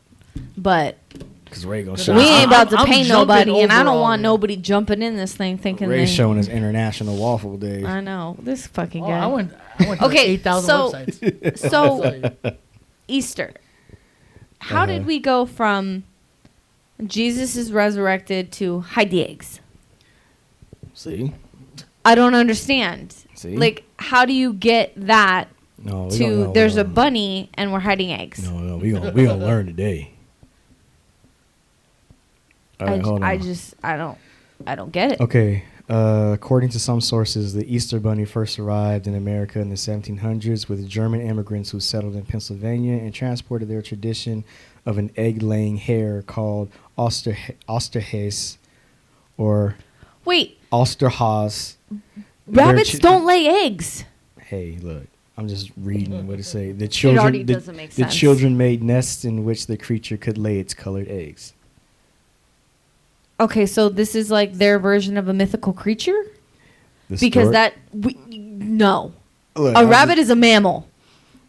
But Because Ray gonna We show we us. ain't about to I'm pay jumping nobody, and I don't overall, want yeah. nobody jumping in this thing thinking Ray's they. showing us International Waffle Day. I know this fucking Oh, guy. I went to Okay, 8,000 so- websites. So Easter. How did Uh-huh. we go from Jesus is resurrected to hide the eggs? See? I don't understand. See? Like, how do you get that No, we to don't know. there's a bunny and we're hiding eggs? No, we gonna learn today. All right, hold on. I don't get it. Okay. According to some sources, the Easter Bunny first arrived in America in the 1700s with German immigrants who settled in Pennsylvania and transported their tradition of an egg-laying hare called Osterhase or Wait, Osterhase. rabbits don't lay eggs. Hey, look. I'm just reading what it say. The already children, doesn't make the sense. children made nests in which the creature could lay its colored eggs. Okay, so this is like their version of a mythical creature? The Because story- no. Look, A I'm rabbit just- is a mammal.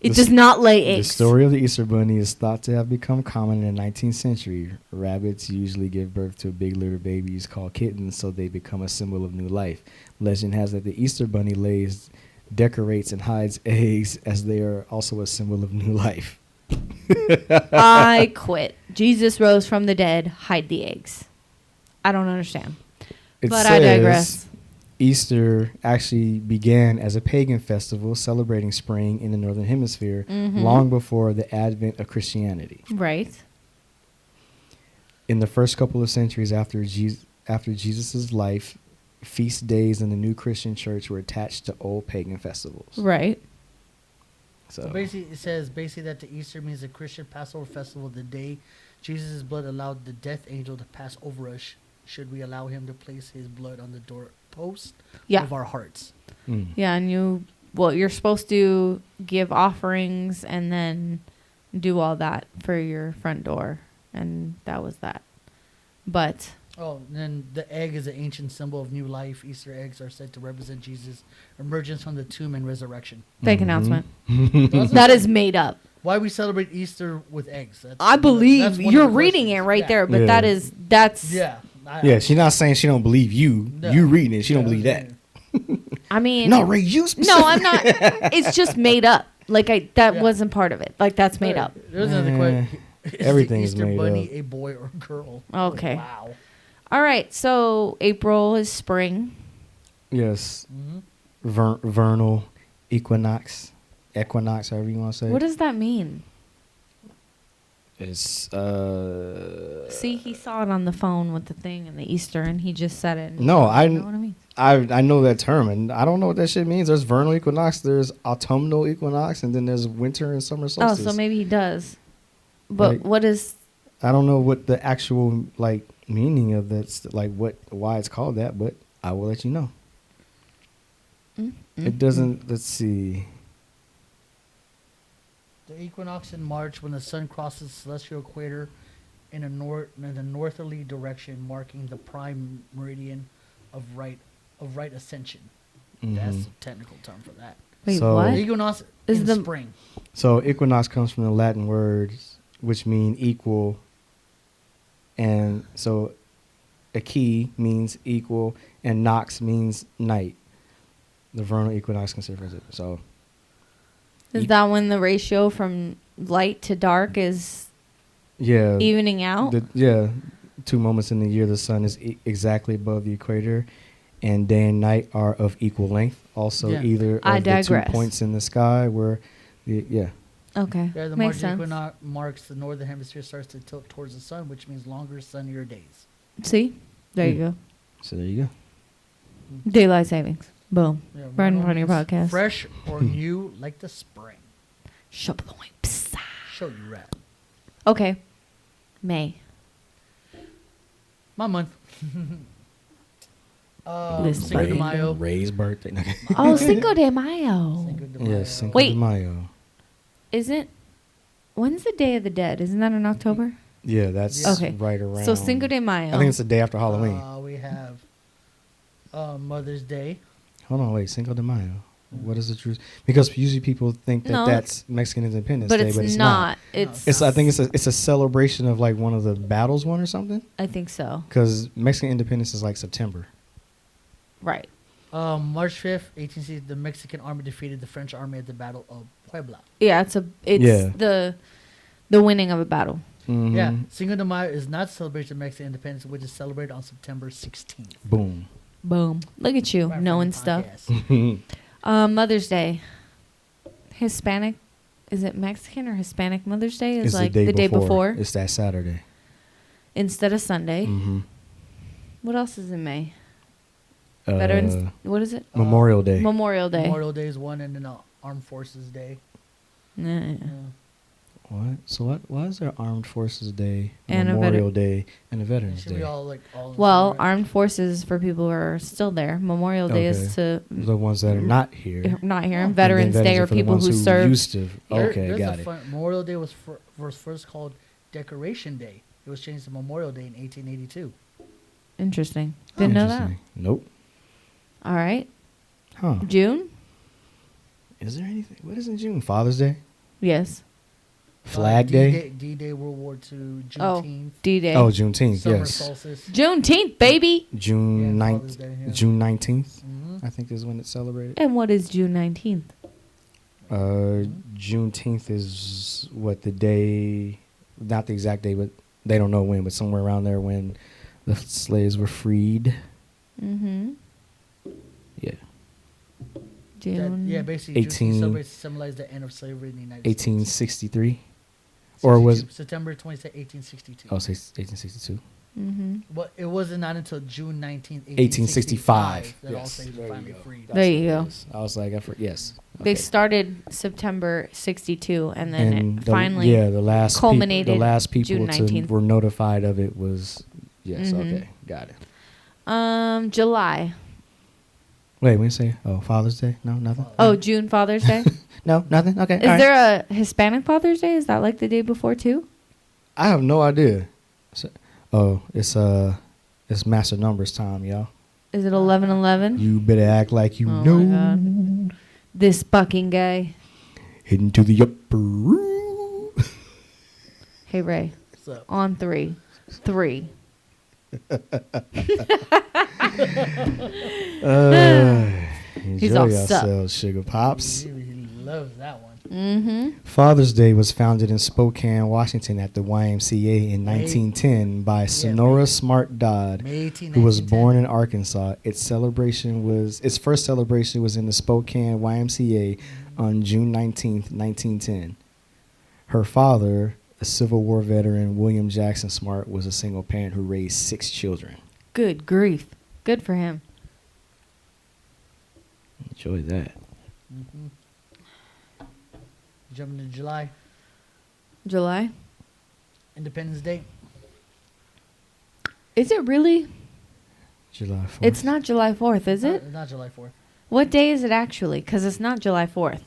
It The does s- not lay The eggs. story of the Easter Bunny is thought to have become common in the 19th century. Rabbits usually give birth to big litter babies called kittens, so they become a symbol of new life. Legend has that the Easter Bunny lays, decorates, and hides eggs, as they are also a symbol of new life. I quit. Jesus rose from the dead. Hide the eggs. I don't understand. It But I digress. Easter actually began as a pagan festival celebrating spring in the Northern Hemisphere long before the advent of Christianity. Right. In the first couple of centuries after Jesus' life, feast days in the new Christian church were attached to old pagan festivals. Right. So basically, it says that the Easter means the Christian Passover festival, the day Jesus' blood allowed the death angel to pass over us. Should we allow him to place his blood on the doorpost of our hearts? Mm. Yeah, and you're supposed to give offerings and then do all that for your front door, and that was that. But and then the egg is an ancient symbol of new life. Easter eggs are said to represent Jesus' emergence from the tomb and resurrection. fake announcement. That's That is made up. why we celebrate Easter with eggs. That's I believe you're reading it right there, but that's. Yeah. Yeah, she's not saying she don't believe you. No. You reading it. She don't believe that. I mean, No, Ray, you no, I'm not. It's just made up. Like that wasn't part of it. Like that's made up. There's another question. Is everything the is Easter made bunny up. a boy or a girl? Okay. Wow. All right. So April is spring. Yes. Mm-hmm. Vernal equinox, however you want to say. What does that mean? It's See, he saw it on the phone with the thing and the Easter, and he just said it. No, I know what I mean. I know that term, and I don't know what that shit means. There's vernal equinox, there's autumnal equinox, and then there's winter and summer Oh, solstice. so maybe he does. But Like- what is? I don't know what the actual meaning of that's why it's called that, but I will let you know. It doesn't. Let's see. The equinox in March, when the sun crosses the celestial equator in the northerly direction, marking the prime meridian of right ascension. That's the technical term for that. Wait, So- what? The equinox Is in the- spring. So equinox comes from the Latin words which mean equal, and so equi means equal, and nox means night. The vernal equinox considers it. So Is that when the ratio from light to dark is yeah, evening out? 2 moments in the year the sun is exactly above the equator, and day and night are of equal length. Also, either I of the 2 digress. points in the sky where Okay. Yeah, the Makes March sense. equinox marks the northern hemisphere starts to tilt towards the sun, which means longer, sunnier days. See? There you go. So there you go. Daylight savings. Boom. Yeah, Right in vernal front of your means podcast. Fresh or new, like the spring. Show the way. Psst. Show you rap. Okay. May. My month. Listen, Cinco de buddy. Mayo. Ray's birthday. Oh, Cinco de Mayo. Cinco de Mayo. Yes, Cinco Wait. de Mayo. Isn't. When's the Day of the Dead? Isn't that in October? Yeah, that's Okay. right around. So Cinco de Mayo. I think it's the day after Halloween. We have Mother's Day. Hold on, wait. Cinco de Mayo. What is the truth? Because usually people think that No. that's Mexican Independence but Day, it's but it's not. not. It's. I think it's a celebration of like one of the battles won or something. I think so. Because Mexican Independence is like September. Right. March 5th, 1860, the Mexican army defeated the French army at the Battle of Puebla. Yeah, it's the winning of a battle. Mhm. Yeah, Cinco de Mayo is not celebrated of Mexican independence, which is celebrated on September 16th. Boom. Boom. Look at you Right from knowing the stuff. podcast. Mother's Day. Hispanic. Is it Mexican or Hispanic Mother's Day? Is It's like the day before It's that Saturday. instead of Sunday. Mm-hmm. What else is in May? Veterans. What is it? Memorial Day. Memorial Day. Memorial Day is one, and then Armed Forces Day. Nah. Yeah. What? So what? Why is there Armed Forces Day, And a Memorial Day, and a It Veterans should be Day? all Well, right? Armed Forces for people who are still there. Memorial Day is to The ones that are not here. not here. Oh. And Veterans And then Day are for the people ones who served. used to. Okay, There's got a it. Memorial Day was first called Decoration Day. It was changed to Memorial Day in 1882. Interesting. Didn't know that. Interesting. Nope. All right. Huh. June. Is there anything? What is in June? Father's Day? Yes. Flag Day? D-Day, World War II, Oh, Juneteenth, D-Day. Oh, Juneteenth, Summer yes. solstice. Juneteenth, baby. June Yeah, 9th. Father's Day, yeah. June 19th, Mhm. I think is when it's celebrated. And what is June 19th? Juneteenth is what the day, not the exact day, but they don't know when, but somewhere around there when the slaves were freed. Mm-hmm. June. Yeah, basically 18 June celebrates to symbolize the end of slavery in the United States. 1863, or was 62. September 22nd, 1862. oh, say 1862. Mm-hmm. But it wasn't not until June 19th, 1865. 1865 that all Yes. slaves There were you finally go. freed. There you go. Yes. I was like, yes. They Okay. started September 62, and then And it finally. the last culminated the last people June 19th. were notified of it was yes. Mhm. Okay, got it. July. Wait, we say Father's Day? No, nothing. Oh, June Father's Day. No, nothing. Okay. Is there a Hispanic Father's Day? Is that like the day before too? I have no idea. It's Master Numbers time, y'all. Is it 11/11? You better act like you Oh know. my God. This fucking guy. Hidden to the upper room. What's Hey Ray. up? On 3. 3. Enjoy all sup. yourselves, Sugar Pops. He loves that one. Mm-hmm. Father's Day was founded in Spokane, Washington at the YMCA in 1910 by Sonora Smart Dodd, May 18, who was 1910. born in Arkansas. Its first celebration was in the Spokane YMCA on June 19th, 1910. Her father, a Civil War veteran, William Jackson Smart, was a single parent who raised 6 children. Good grief. Good for him. Enjoy that. Mm-hmm. Jumping to July, July. Independence Day. Is it really? July 4th. It's not July 4th, is it? Not July 4th. What day is it actually? Because it's not July 4th.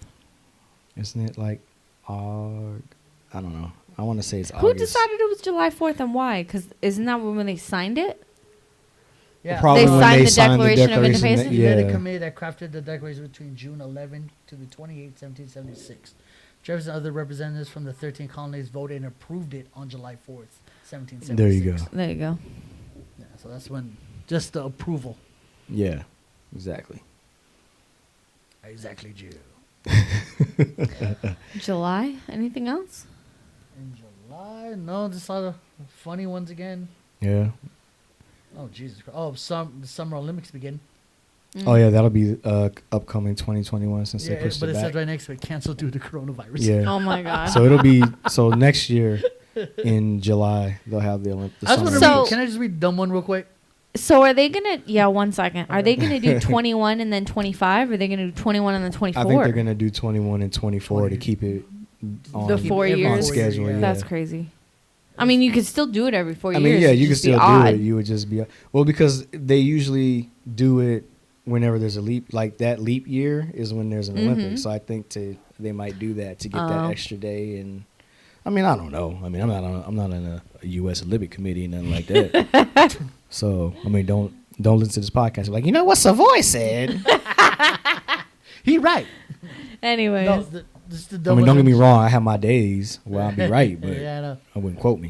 Isn't it like I don't know. I want to say it's Who August. decided it was July 4th and why? Because isn't that when they signed it? Yeah, Probably They when signed they the signed Declaration of Declaration Independence? He led a Yeah. committee that crafted the declaration between June 11 to the 28th, 1776. Jefferson and other representatives from the 13 colonies voted and approved it on July 4th, 1776. There you go. There you go. Yeah, so that's when just the approval. Yeah, exactly. Exactly, Jew. July? Anything else? In July, no, just a lot of funny ones again. Yeah. Oh Jesus Christ! Oh, the Summer Olympics begin. Oh yeah, that'll be upcoming 2021 since Yeah, they pushed but it it back. says right next to it, canceled due to coronavirus. Yeah. Oh my God. So it'll be next year in July they'll have the Olympics. I just want to So- read. Can I just read dumb one real quick? So are they gonna? Yeah, 1 second. Are they gonna do 21 and then 25? Or are they gonna do 21 and then 24? I think they're gonna do 21 and 24 to 20. keep it on, The 4 every years? on schedule. Yeah. That's crazy. I mean, you could still do it every 4 I years. mean, yeah, It'd you could just be still do odd. it. You would just be well because they usually do it whenever there's a leap. Like that leap year is when there's an Olympics. So I think they might do that to get Oh. that extra day. And I mean, I don't know. I mean, I'm not in a U.S. Olympic committee, nothing like that. So I mean, don't listen to this podcast. Be like, you know what Savoy said. He right. Anyways. No, just the I dumb mean, one. don't get me wrong. I have my days where I'll be right, but Yeah, I know. I wouldn't quote me.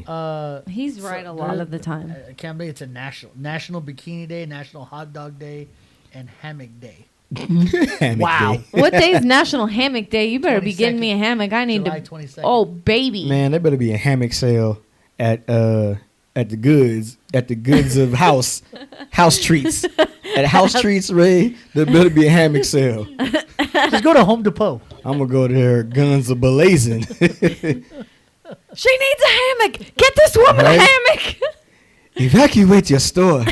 He's right a lot of the time. I can't believe it's a National Bikini Day, National Hot Dog Day, and Hammock Day. Hammock Wow. day. What day is National Hammock Day? You better be getting me a hammock. I need July to. 22nd. Oh, baby. Man, there better be a hammock sale at the goods of house treats. At House Treats, Ray, there better be a hammock sale. Just go to Home Depot. I'm gonna go there, guns a blazing. She needs a hammock. Get this woman Right? a hammock. Evacuate your store.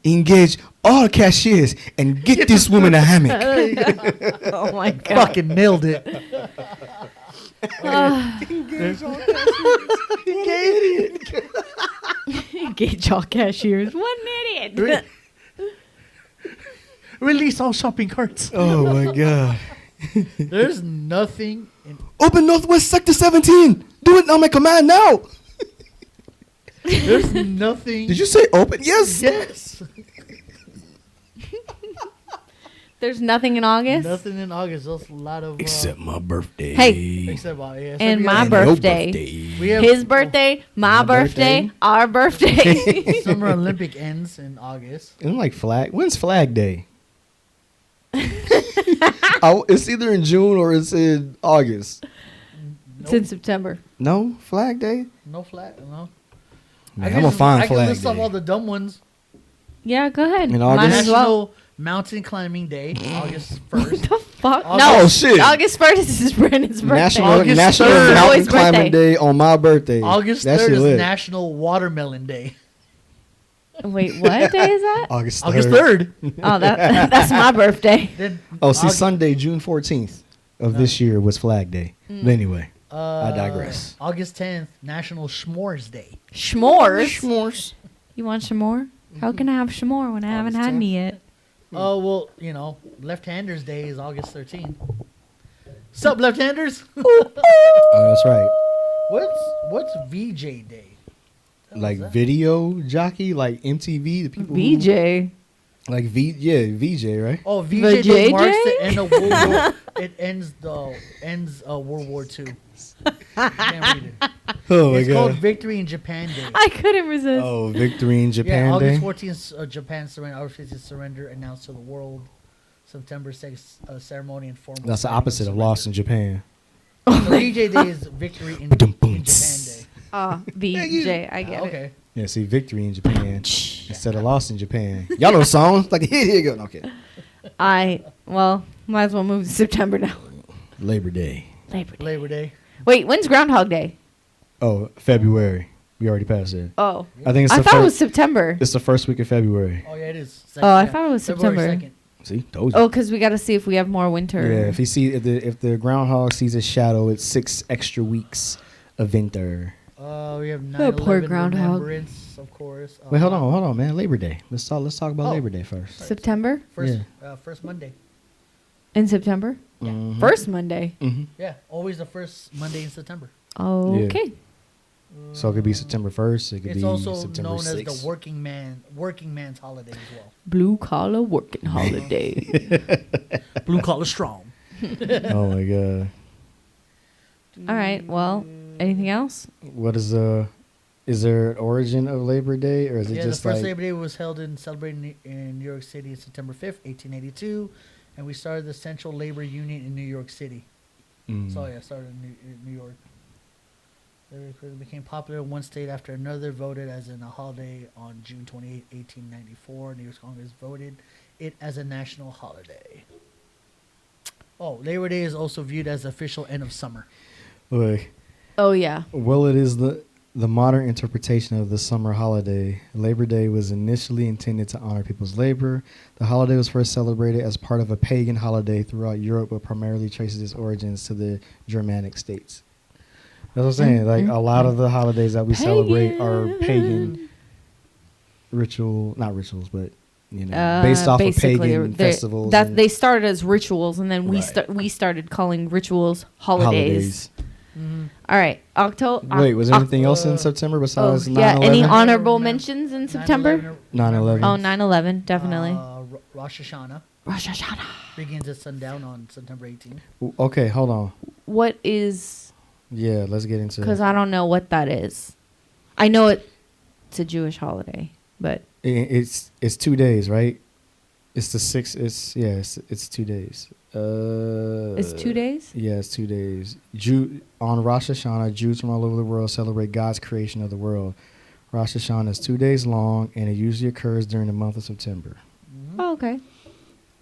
Engage all cashiers and get this woman a hammock. Oh my God. Fucking nailed it. Engage all cashiers. What an idiot. Release all shopping carts. Oh my god. There's nothing in Open Northwest Sector 17. Do it on my command now. there's nothing. Did you say open? Yes. Yes. There's nothing in August. Nothing in August. There's a lot of Except my birthday. Hey. except yeah. And Except we my have your birthday. We have His birthday, my birthday, our birthday. Summer Olympic ends in August. Isn't it like flag? When's Flag Day? It's either in June or it's in August. It's in September. No Flag Day. No flag. No. Man, I'm gonna find I can Flag list off Day. all the dumb ones. Yeah, go ahead. In Might August? as well. Mountain Climbing Day, August 1st. The fuck? Oh, No. shit. August 1st is Brandon's birthday. National August National 3rd. Mountain Boy's Climbing birthday. Day on my birthday. August That 3rd shit is lit. National Watermelon Day. Wait, what day is that? August 3rd. August 3rd. Oh, that's my birthday. Then Oh, see, August- Sunday, June 14th of this year was Flag Day. But anyway, I digress. August 10th, National S'mores Day. S'mores. S'mores. You want s'more? How can I have s'more when I haven't had any yet? Oh, well, you know, Left-Handers Day is August 13th. Sup, left-handers? Oh, that's right. What's VJ Day? Like video jockey, like MTV, the people. BJ. Like VJ, right? Oh, VJ Day JJ? marks the end of World War. It ends World War II. Can't read it. Oh my It's called god. Victory in Japan Day. I couldn't resist. Oh, victory in Yeah, Japan Day. August 14th, Japan surrender. August 15th, surrender announced to the world. September 6th, ceremony and formal. That's the signing opposite of lost in Japan. So VJ Day is Victory in Japan Day. Oh, BJ. I get it. Okay. Yeah, see, victory in Japan instead of lost in Japan. Y'all know the song? Like, here you go. Okay. Might as well move to September now. Labor Day. Labor Day. Wait, when's Groundhog Day? Oh, February. We already passed it. Oh, I think it's I the thought it was first. September. It's the first week of February. Oh yeah, it is. Oh, I thought it was February September. 2nd. See, told you. Oh, because we got to see if we have more winter. Yeah, if the groundhog sees a shadow, it's 6 extra weeks of winter. We have Oh, poor 9/11 groundhog. Remembrance, of course. Wait, hold on, man. Labor Day. Let's talk about Oh. Labor Day first. September? First Monday. In September? Mhm. First Monday. Mhm. Yeah, always the first Monday in September. Okay. So it could be September 1st. It could It's be also September known 6th. as the working man's holiday as well. Blue collar working holiday. Blue collar strong. Oh my god. All right. Well, anything else? What is there an origin of Labor Day, or is it Yeah, the just first like Labor Day was held and celebrated in New York City on September 5th, 1882, and we started the Central Labor Union in New York City. So yeah, started in New York. It became popular in one state after another, voted as in a holiday on June 28, 1894. New York Congress voted it as a national holiday. Oh, Labor Day is also viewed as the official end of summer. Look, Oh, yeah. well, it is the modern interpretation of the summer holiday. Labor Day was initially intended to honor people's labor. The holiday was first celebrated as part of a pagan holiday throughout Europe, but primarily traces its origins to the Germanic states. That's what I'm saying. Like, a lot of the holidays that we celebrate are pagan not rituals, but, you know, based off of basically, pagan festivals. That and they started as rituals, and then Right. we started calling rituals holidays. Mm-hmm. All right, October. Wait, was there anything else in September besides 9/11? yeah. Any honorable 9/11. mentions in September? 9/11. Oh, 9/11, definitely. Rosh Hashanah Rosh Hashanah. begins at sundown on September 18th. Okay, hold on. What is? Yeah, let's get into Because I don't know what that is. I know it's a Jewish holiday, but It's 2 days, right? It's the 6th. It's 2 days. it's 2 days. Yeah, it's 2 days. On Rosh Hashanah, Jews from all over the world celebrate God's creation of the world. Rosh Hashanah is 2 days long, and it usually occurs during the month of September. Oh, okay.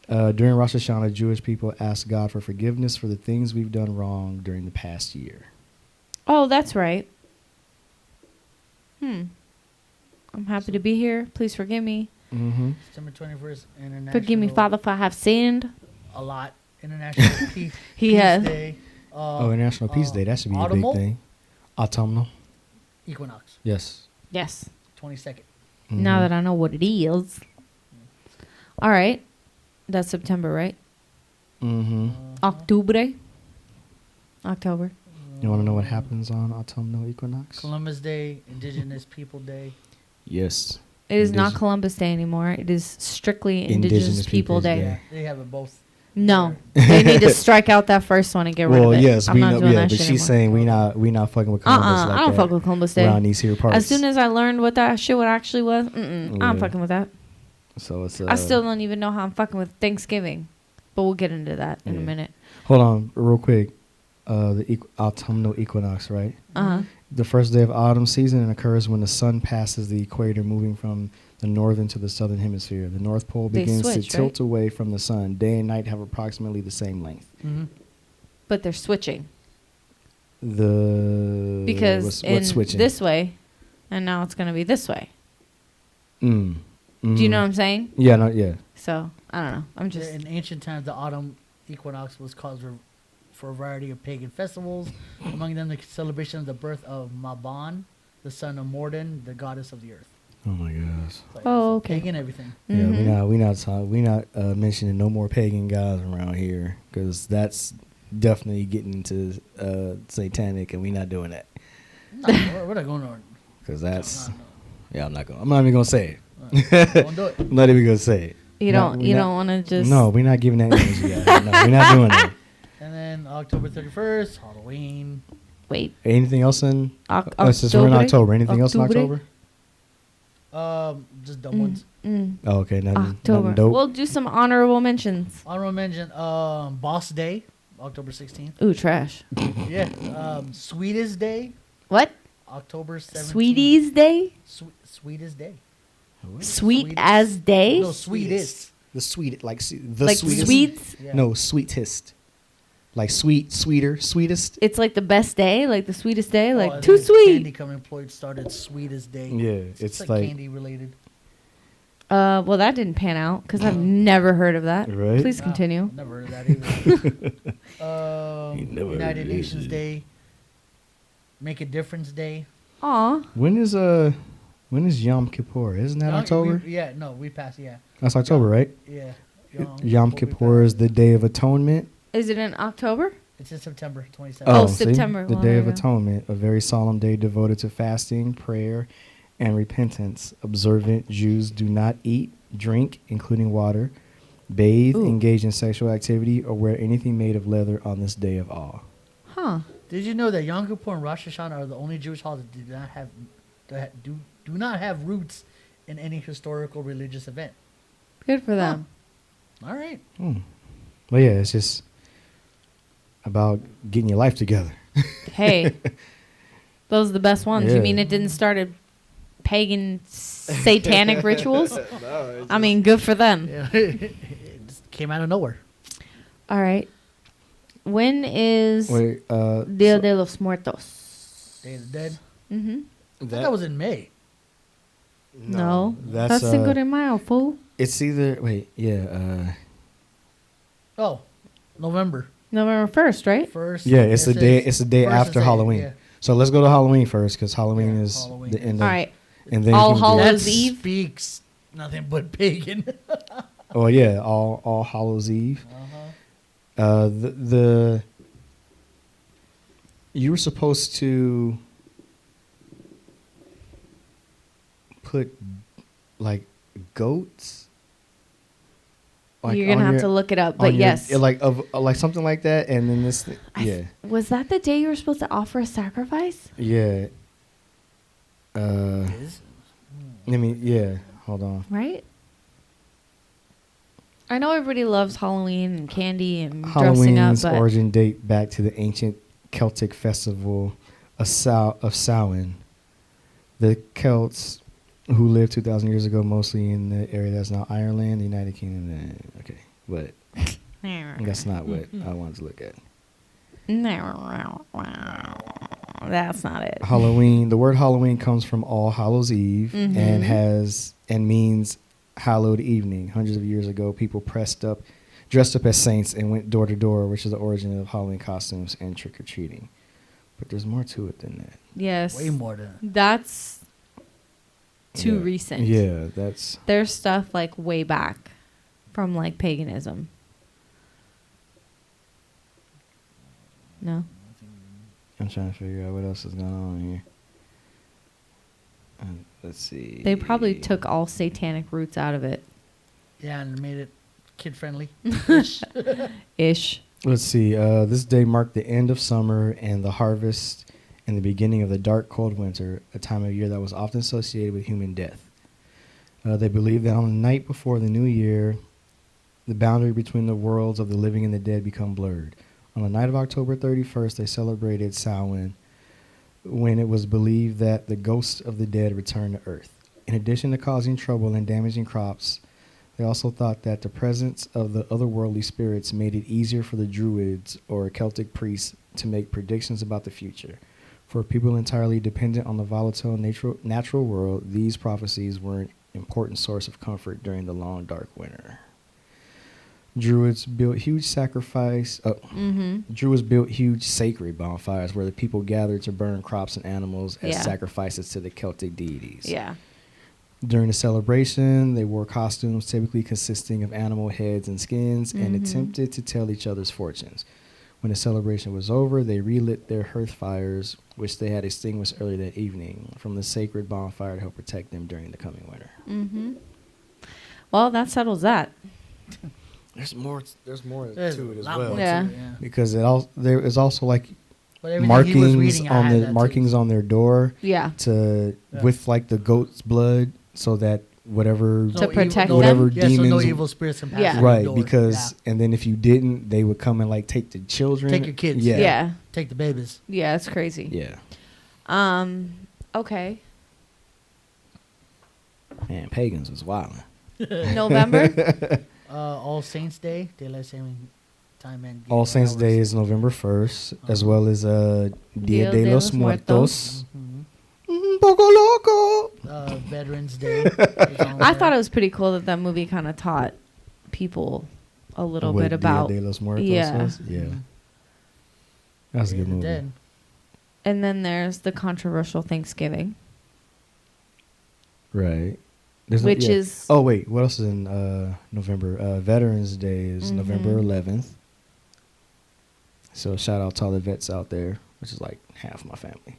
During Rosh Hashanah, Jewish people ask God for forgiveness for the things we've done wrong during the past year. Oh, that's right. I'm happy to be here. Please forgive me. Mm-hmm. September 21st, International. Forgive me, Father, for I have sinned. A lot. International Peace He has. Day. International Peace Day. That should be Autumnal? a big thing. Autumnal. Equinox. Yes. Yes. 22nd. Now that I know what it is. All right. That's September, right? Mm-hmm. October. October. You want to know what happens on autumnal equinox? Columbus Day, Indigenous People Day. Yes. It is not Indig- Columbus Day anymore. It is strictly Indigenous People Peoples Day. Day. Yeah, they have it both. No, they need to strike out that first one and get rid Well, of it. yes, I'm we not know. doing Yeah, that but shit she's anymore. saying we not fucking with Columbus like I don't that fuck with Columbus Day. around these here parts. As soon as I learned what that shit actually was, I'm Yeah. fucking with that. So it's. I still don't even know how I'm fucking with Thanksgiving, but we'll get into that in a Yeah. minute. Hold on, real quick. The autumnal equinox, right? Uh huh. the first day of autumn season and occurs when the sun passes the equator, moving from the northern to the southern hemisphere. The North Pole They begins switch, to tilt right? away from the sun. Day and night have approximately the same length. Mm-hmm. But they're switching The because what's switching? this way, and now it's going to be this way. Mm. Do you know what I'm saying? Yeah, no, yeah. So I don't know. I'm just In ancient times, the autumn equinox was caused for a variety of pagan festivals. Among them, the celebration of the birth of Mabon, the son of Morden, the goddess of the earth. Oh my gosh. Like, Oh, okay. Pagan everything. Yeah, Mhm. we not mentioning no more pagan gods around here because that's definitely getting into satanic, and we not doing that No, we're not going on. because that's No. yeah. I'm not even gonna say it. Don't do it. I'm not even gonna say it. You No, don't we you not- don't want to just No, we're not giving that energy out. No, we're not doing that. And then October 31st, Halloween. wait. Anything else in? Since we're in October. Anything else in October? Just dumb ones. Oh, okay. Nothing October. dope. We'll do some honorable mentions. Honorable mention, Boss Day, October 16th. Ooh, trash. Yeah. Sweetest Day, What? October 17th. Sweeties Day? Sweetest Day. Sweet Sweetest. as day? No, sweetest. The sweet, like the Like sweetest. sweets? Yeah. No, sweetest. Like sweet, sweeter, sweetest. It's like the best day, like the sweetest day, Oh, like I too think sweet. Candy Company employed started Sweetest Day. Yeah, it's like candy related. Well, that didn't pan out because I've never heard of that. Right? Please continue. Never heard of that either. Ain't never heard United of Nations it. Day. Make a Difference Day. Aw. When is Yom Kippur? Isn't that October? We passed. Yeah, That's October, right? yeah. Yom Kippur is the Day of Atonement. Is it in October? It's in September 27th. Oh, see? September. The Well, Day there of you go. Atonement, a very solemn day devoted to fasting, prayer, and repentance. Observant Jews do not eat, drink, including water, bathe, Ooh. engage in sexual activity, or wear anything made of leather on this day of awe. Huh. Did you know that Yom Kippur and Rosh Hashanah are the only Jewish holidays that do not have roots in any historical religious event? Good for them. All right. But yeah, it's just about getting your life together. Hey, those are the best ones. Yeah. You mean it didn't start a pagan satanic rituals? I mean, good for them. Yeah. It just came out of nowhere. All right. When is Wait, Dia de los Muertos? Day of the Dead. Mm-hmm. I thought that was in May. No. that's Cinco de Mayo, fool. it's either Oh, November November 1st, right? 1st. yeah, it's the day. It's the day first after is Halloween. yeah. So let's go to Halloween first, because Halloween Yeah, is Halloween the is- end All of. right. And then All you can do- Hallows That Eve? speaks nothing but pagan. Oh yeah, All Hallows Eve. The you were supposed to put like goats. Like, You're gonna on have your- to look it up, on but your- yes. like something like that, and then this, yeah, Was that the day you were supposed to offer a sacrifice? yeah. Is? I mean, yeah. Hold on. Right? I know everybody loves Halloween and candy and dressing up, Halloween's but origin date back to the ancient Celtic festival of Samhain. The Celts, who lived 2,000 years ago, mostly in the area that's now Ireland, the United Kingdom. Okay, but that's not what I wanted to look at. That's not it. Halloween. The word Halloween comes from All Hallows Eve Mhm. and means hallowed evening. Hundreds of years ago, people dressed up as saints and went door to door, which is the origin of Halloween costumes and trick or treating. But there's more to it than that. Yes. Way more than That's too Yeah. recent. Yeah, that's There's stuff like way back from like paganism. No? I'm trying to figure out what else is going on here. Let's see. They probably took all satanic roots out of it. Yeah, and made it kid friendly. Ish. Let's see. This day marked the end of summer and the harvest and the beginning of the dark, cold winter, a time of year that was often associated with human death. They believed that on the night before the new year, the boundary between the worlds of the living and the dead become blurred. On the night of October 31st, they celebrated Samhain, when it was believed that the ghosts of the dead returned to Earth. In addition to causing trouble and damaging crops, they also thought that the presence of the otherworldly spirits made it easier for the Druids or Celtic priests to make predictions about the future. For people entirely dependent on the volatile natural world, these prophecies were an important source of comfort during the long, dark winter. Druids built huge sacred bonfires where the people gathered to burn crops and animals as sacrifices to the Celtic deities. Yeah. During the celebration, they wore costumes typically consisting of animal heads and skins and attempted to tell each other's fortunes. When the celebration was over, they relit their hearth fires, which they had extinguished early that evening, from the sacred bonfire to help protect them during the coming winter. Mm-hmm. Well, that settles that. There's more to it as lot well. more Yeah. to it, yeah. Because there is also like But everything he was reading, I had that too. markings on their door Yeah. with like the goat's blood, so that whatever To protect them? whatever Yeah, so demons no evil spirits can pass Yeah. through the right door. because and then if you didn't, they would come and like take the children, Take your kids. yeah Yeah. Take the babies. Yeah, it's crazy. yeah. Okay. Man, pagans was wilding. November? All Saints Day, daylight saving time, and All Saints Day is November 1st, as well as Dia de los Muertos. Poco loco. Veterans Day. I thought it was pretty cool that movie kind of taught people a little What bit about. Dia de los Muertos Yeah. was? Yeah. That's a good movie. Dead. And then there's the controversial Thanksgiving, Right. which is Oh wait, what else is in November? Veterans Day is November 11th. So shout out to all the vets out there, which is like half my family.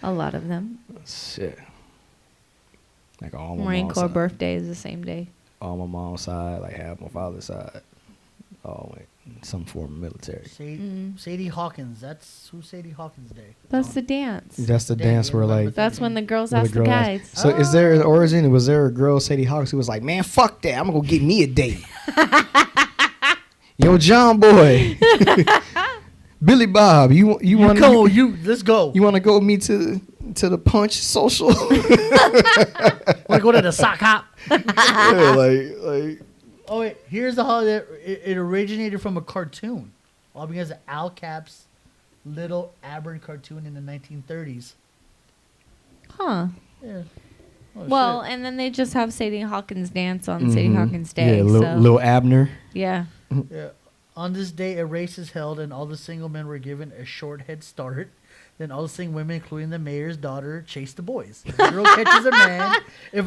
a lot of them. Shit. Like all my Marine mom's Corps side. birthday is the same day. All my mom's side, like half my father's side. All went some form of military. Sadie Hawkins. That's who's Sadie Hawkins Day. That's the dance. That's the Damn, dance yeah, where remember like That's when the girls where ask the girl guys. asked- So is there an origin? Was there a girl, Sadie Hawkins, who was like, man, fuck that. I'm gonna go get me a date. Yo, John Boy. Billy Bob, you want to Let's go. you want to go with me to the Punch social? Want to go to the sock hop? Yeah, like Oh wait, here's the holiday. It originated from a cartoon, all because of Al Cap's Little aberrant cartoon in the 1930s. Huh. Yeah. Oh, Well, shit. and then they just have Sadie Hawkins dance on Sadie Hawkins Day. yeah, so little Abner. yeah. Yeah. On this day, a race is held, and all the single men were given a short head start. Then all the single women, including the mayor's daughter, chased the boys. If a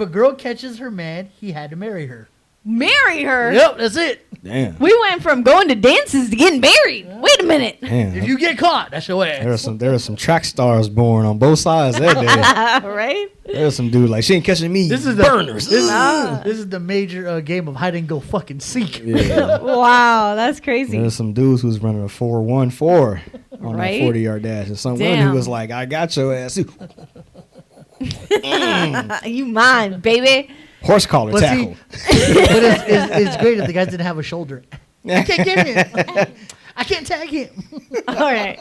girl catches her man, he had to marry her. Marry her. Yep, that's it. Damn. We went from going to dances to getting married. Wait a minute. Damn. If you get caught, that's your ass. There are some track stars born on both sides that day. Right? There's some dude like, she ain't catching me. This is burners. This is the major game of hide and go fucking seek. Yeah. Wow, that's crazy. There's some dudes who's running a 4.14 on Right? that 40-yard dash, and some women Damn. who was like, I got your ass. You mine, baby. Horse collar But tackle. But it's great if the guys didn't have a shoulder. I can't get him. I can't tag him. All right.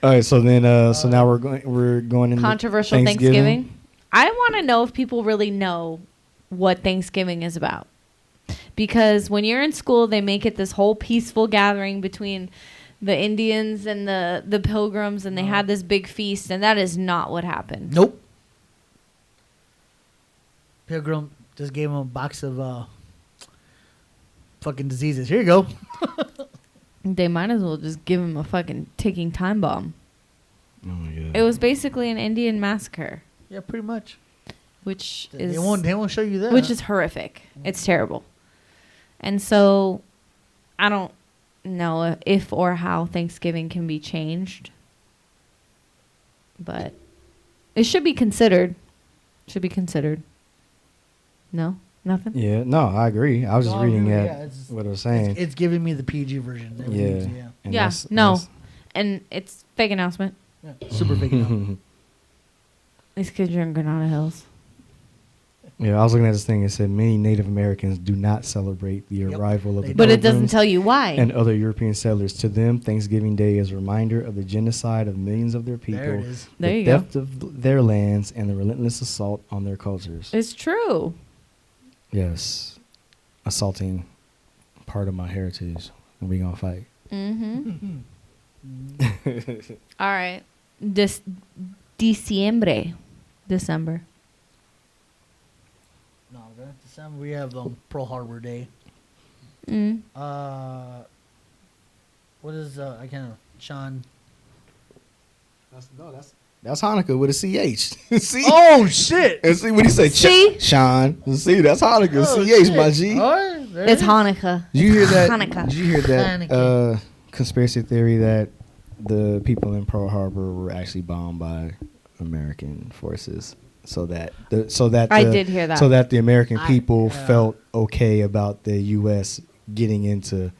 All right, so then, so now we're going into Controversial Thanksgiving. I want to know if people really know what Thanksgiving is about. Because when you're in school, they make it this whole peaceful gathering between the Indians and the Pilgrims, and they had this big feast, and that is not what happened. Nope. Pilgrim just gave him a box of fucking diseases. Here you go. They might as well just give him a fucking ticking time bomb. Oh, yeah. It was basically an Indian massacre, Yeah, pretty much. which They is won't show you that. which is horrific. It's terrible. And so I don't know if or how Thanksgiving can be changed, but it should be considered. Should be considered. No? Nothing? Yeah, no, I agree. I was just No, I reading agree, that, yeah, it's- what I was saying. It's giving me the PG version. Yeah. And Yeah. that's- No. that's- And it's fake announcement. Yeah. Super big enough. These kids are in Granada Hills. Yeah, I was looking at this thing. It said many Native Americans do not celebrate the Yep, arrival of they the But it doesn't Pilgrims tell you why. and other European settlers. To them, Thanksgiving Day is a reminder of the genocide of millions of their people, There it is. There the you go. theft of their lands, and the relentless assault on their cultures. It's true. Yes, assaulting part of my heritage, and we gonna fight. Mm-hmm. All right. December. No, December we have Pearl Harbor Day. Mm. What is I can't know, Sean? That's Hanukkah with a CH. See? Oh shit! And see what he say? See? Sean. See, that's Hanukkah. Oh, CH, shit. my G. All right, there it It's is. Hanukkah. Did you hear that? Hanukkah. Did you hear that Hanukkah. conspiracy theory that the people in Pearl Harbor were actually bombed by American forces, so that I did hear that. so that the American I- people yeah. felt okay about the U.S. getting into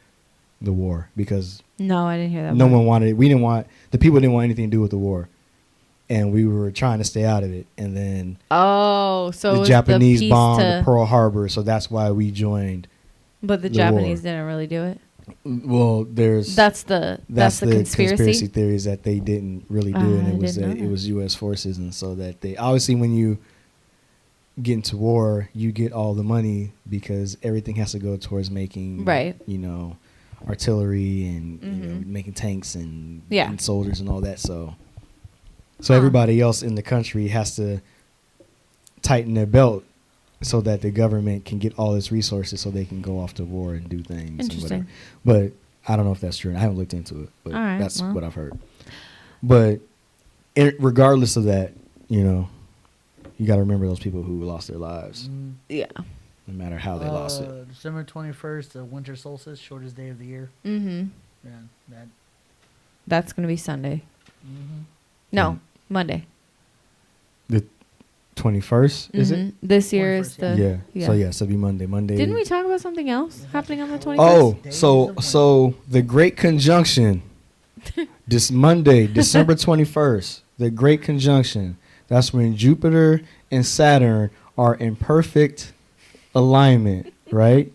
the war because No, I didn't hear that. no part. one wanted it. The people didn't want anything to do with the war, and we were trying to stay out of it. And then Oh, so it the was Japanese piece bombed to- Pearl Harbor, so that's why we joined. But the the Japanese war. didn't really do it. Well, there's That's the conspiracy. theories that they didn't really do, I and it was didn't know it that. was U.S. forces, and so that they obviously when you get into war, you get all the money because everything has to go towards making Right. artillery and Mhm. making tanks and, Yeah. and soldiers and all that. So Huh. everybody else in the country has to tighten their belt so that the government can get all its resources so they can go off to war and do things. And Interesting. whatever. But I don't know if that's true. I haven't looked into it, but All right, that's well. what I've heard. But regardless of that, you got to remember those people who lost their lives, Mm, Yeah. no matter how they lost it. December 21st, the winter solstice, shortest day of the year. Mm-hmm. Yeah, that. That's gonna be Sunday. Mm-hmm. No, Mm. Monday. The 21st, is it? Mhm. This year is 21st, the Yeah. So yes, it'll be Monday. Didn't we talk about something else happening on the 21st? Oh, Days so of so the Great Conjunction, this Monday, December 21st, the Great Conjunction. That's when Jupiter and Saturn are in perfect alignment, right?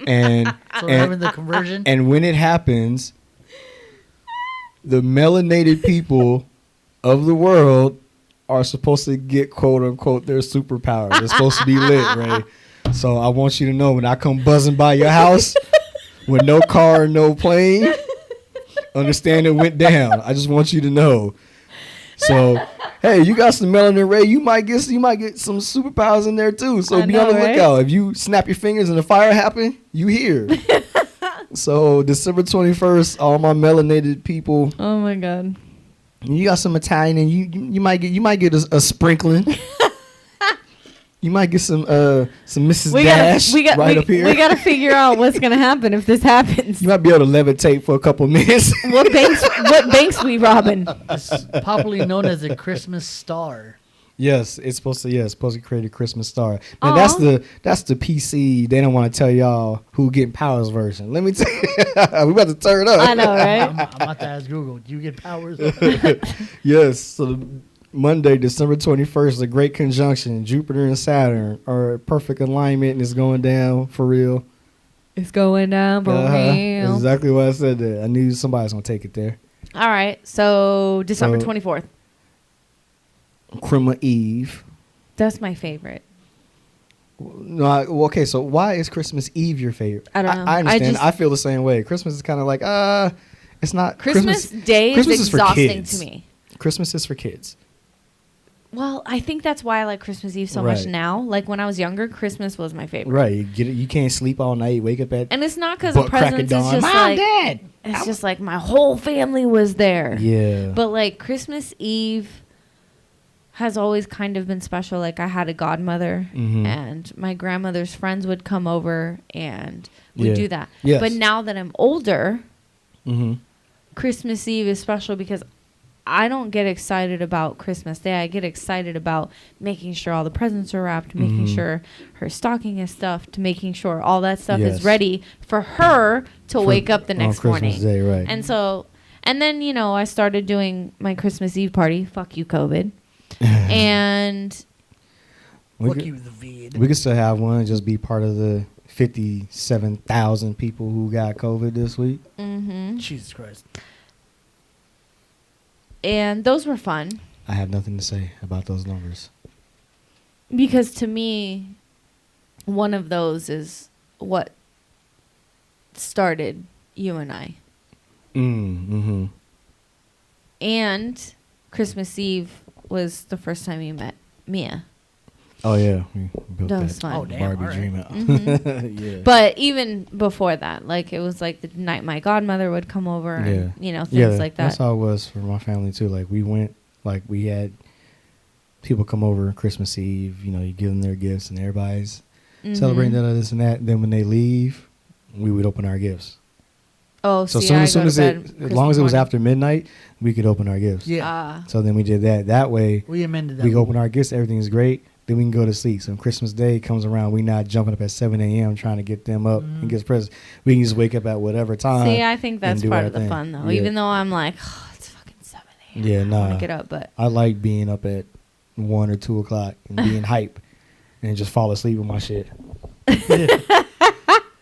And So we're having the conversion. and when it happens, the melanated people of the world are supposed to get quote unquote their superpower. They're supposed to be lit, right? So I want you to know when I come buzzing by your house with no car, no plane, understand it went down. I just want you to know. So hey, you got some melanin ray. You might get some superpowers in there too. So I be know, on the right? lookout. If you snap your fingers and the fire happen, you here. So December 21st, all my melanated people. Oh my god. You got some Italian, and you might get a sprinkling. You might get some Mrs. Dash right up here. We gotta figure out what's gonna happen if this happens. You might be able to levitate for a couple minutes. What banks we robbing? It's popularly known as a Christmas star. Yes, it's supposed to create a Christmas star. Now Aw. that's the PC. They don't want to tell y'all who getting powers version. Let me tell you, we about to turn it up. I know, right? I'm about to ask Google. Do you get powers? Yes. So Monday, December 21st, the Great Conjunction, Jupiter and Saturn are in perfect alignment, and it's going down for real. It's going down for That's real. exactly why I said that. I knew somebody's gonna take it there. All right, so December So- 24th. Christmas Eve. That's my favorite. No, okay. So why is Christmas Eve your favorite? I don't know. I understand. just- I feel the same way. Christmas is kind of like it's not Christmas Day Christmas is for exhausting kids. to me. Christmas is for kids. Well, I think that's why I like Christmas Eve so much Right. now. Like when I was younger, Christmas was my favorite. Right. You get it. You can't sleep all night. Wake up at And it's not because of butt crack of presents. It's dawn. just Mom, like Dad. it's just like my whole family was there. yeah. But like Christmas Eve has always kind of been special. Like I had a godmother Mhm. and my grandmother's friends would come over and we'd Yeah. do that. Yes. But now that I'm older, Mm-hmm. Christmas Eve is special because I don't get excited about Christmas Day. I get excited about making sure all the presents are wrapped, making Mhm. sure her stocking is stuffed, making sure all that stuff Yes. is ready for her to wake up the next on Christmas morning. Day, right? And so, and then, I started doing my Christmas Eve party. Fuck you, COVID. And We Fuck could, you, the vid. we could still have one and just be part of the 57,000 people who got COVID this week. Mm-hmm. Jesus Christ. And those were fun I have nothing to say about those numbers. because to me, one of those is what started you and I. Mm-hmm. And Christmas Eve was the first time you met Mia. Oh, yeah. We built That was that fun. Oh, damn, Barbie all right. dream out. Mhm. Yeah. But even before that, like it was like the night my godmother would come over and, you know, things like that. That's how it was for my family, too. Like, we went, like, we had people come over Christmas Eve. You know, you give them their gifts, and everybody's celebrating this and that. Then when they leave, we would open our gifts. Oh, So see, as I go to bed as long as it was Christmas after midnight, we could open our gifts. Yeah. morning. So then we did that. That way, We amended that. we rule. open our gifts. Everything's great. Then we can go to sleep. So when Christmas Day comes around, we not jumping up at 7 a.m. trying to get them up and get presents. We can just wake up at whatever time. See, I think that's and do part our of the thing. fun, though. Yeah. Even though I'm like, oh, it's fucking 7 a.m. Yeah, I want nah. to get up, but I like being up at 1 or 2 o'clock and being hype and just fall asleep with my shit.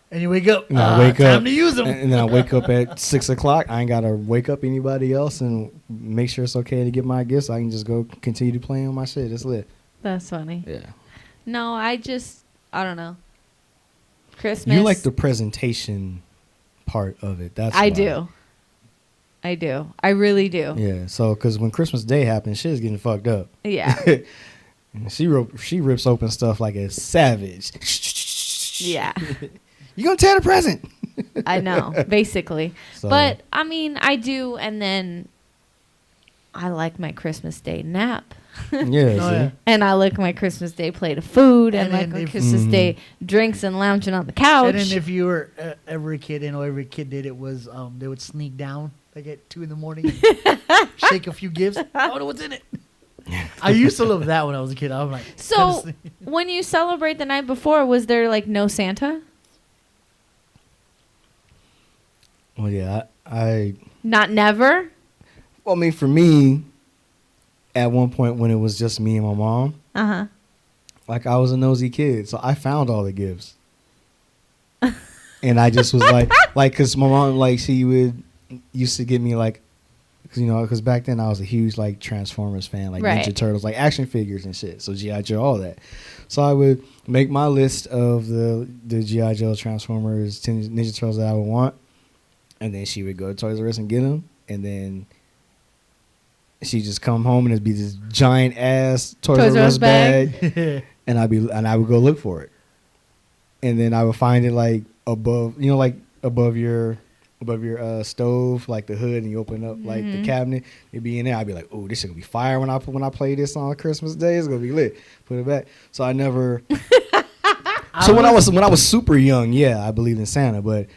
And you wake up. And I wake time up to use them. and then I wake up at 6 o'clock. I ain't gotta wake up anybody else and make sure it's okay to get my gifts. I can just go continue to play on my shit. It's lit. that's funny. Yeah. No, I don't know. Christmas. You like the presentation part of it. That's I why. do. I do. I really do. Yeah. So, because when Christmas Day happens, shit's getting fucked up. Yeah. And she rips open stuff like a savage. Yeah. You gonna tear the present? I know, basically. So, But, I mean, I do, and then I like my Christmas Day nap. yeah. Oh, See? yeah. And I like my Christmas Day plate of food, and And like then my if- Christmas Day drinks and lounging on the couch. And then if you were ever a kid, every kid did it was they would sneak down like at 2 a.m. and shake a few gifts. I don't know what's in it. I used to love that when I was a kid. I'm like, So, when you celebrate the night before, was there like no Santa? Well, yeah. I Not never? Well, I mean, for me, at one point when it was just me and my mom, Uh-huh. like I was a nosy kid, so I found all the gifts, and I just was like, cause my mom, like, she used to get me like, cause back then I was a huge like Transformers fan, like Right. Ninja Turtles, like action figures and shit. So G.I. Joe, all that. So I would make my list of the G.I. Joe, Transformers, Ninja Turtles that I would want, and then she would go to Toys R Us and get them, and then she just come home and it'd be this giant ass Toys R Us bag, and I would go look for it, and then I would find it like above your stove, like the hood, and you open up like the cabinet, it'd be in there. I'd be like, oh, this shit gonna be fire when I play this on Christmas Day. It's gonna be lit. Put it back. So I never. So when I was super young, yeah, I believed in Santa, but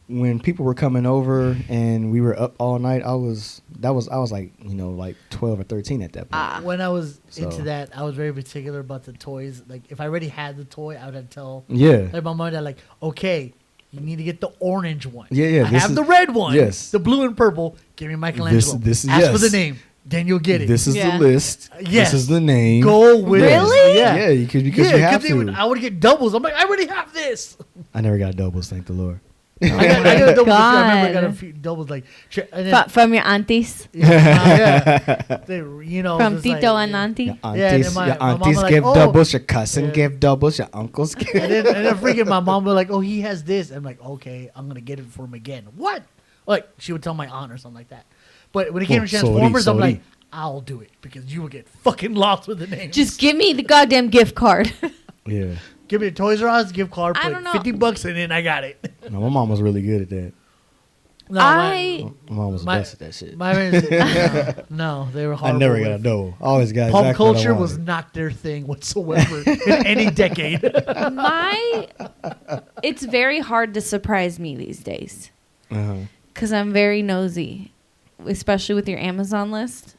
when people were coming over and we were up all night, I was like, like 12 or 13 at that point. when I was So- into that, I was very particular about the toys. Like, if I already had the toy, I would have to tell Yeah. like my mom and dad, like, okay, you need to get the orange one. Yeah, yeah, I this have is- the red one. yes. The blue and purple. Give me Michelangelo. This is Ask for yes. the name. Then you'll get it. This is Yeah. the list. Yes. This is the name. Go with Really? Yeah. Yeah, because you have to. I would get doubles. I'm like, I already have this. I never got doubles, thank the Lord. I got doubles. I remember I got a God. few doubles like, and then, From your aunties? yeah. They, From just Tito like, and Auntie? Your Yeah, aunties, and then your my mama aunties like, give oh. doubles, your cousin Yeah. give doubles, your uncles give. And then freaking my mom would like, oh, he has this. I'm like, okay, I'm gonna get it for him again. What? Like, she would tell my aunt or something like that. But when it came Well, to Transformers, I'm sorry. like, I'll do it because you will get fucking lost with the names. Just give me the goddamn gift card. Yeah. give me a Toys R Us gift card, I put don't know. $50 in it, and I got it. No, my mom was really good at that. No, I My mom was the My- best at that shit. my parents, no, they were I horrible. never got a with- double. I always got Pop exactly what I culture was wanted. not their thing whatsoever in any decade. it's very hard to surprise me these days Uh-huh. because I'm very nosy, especially with your Amazon list.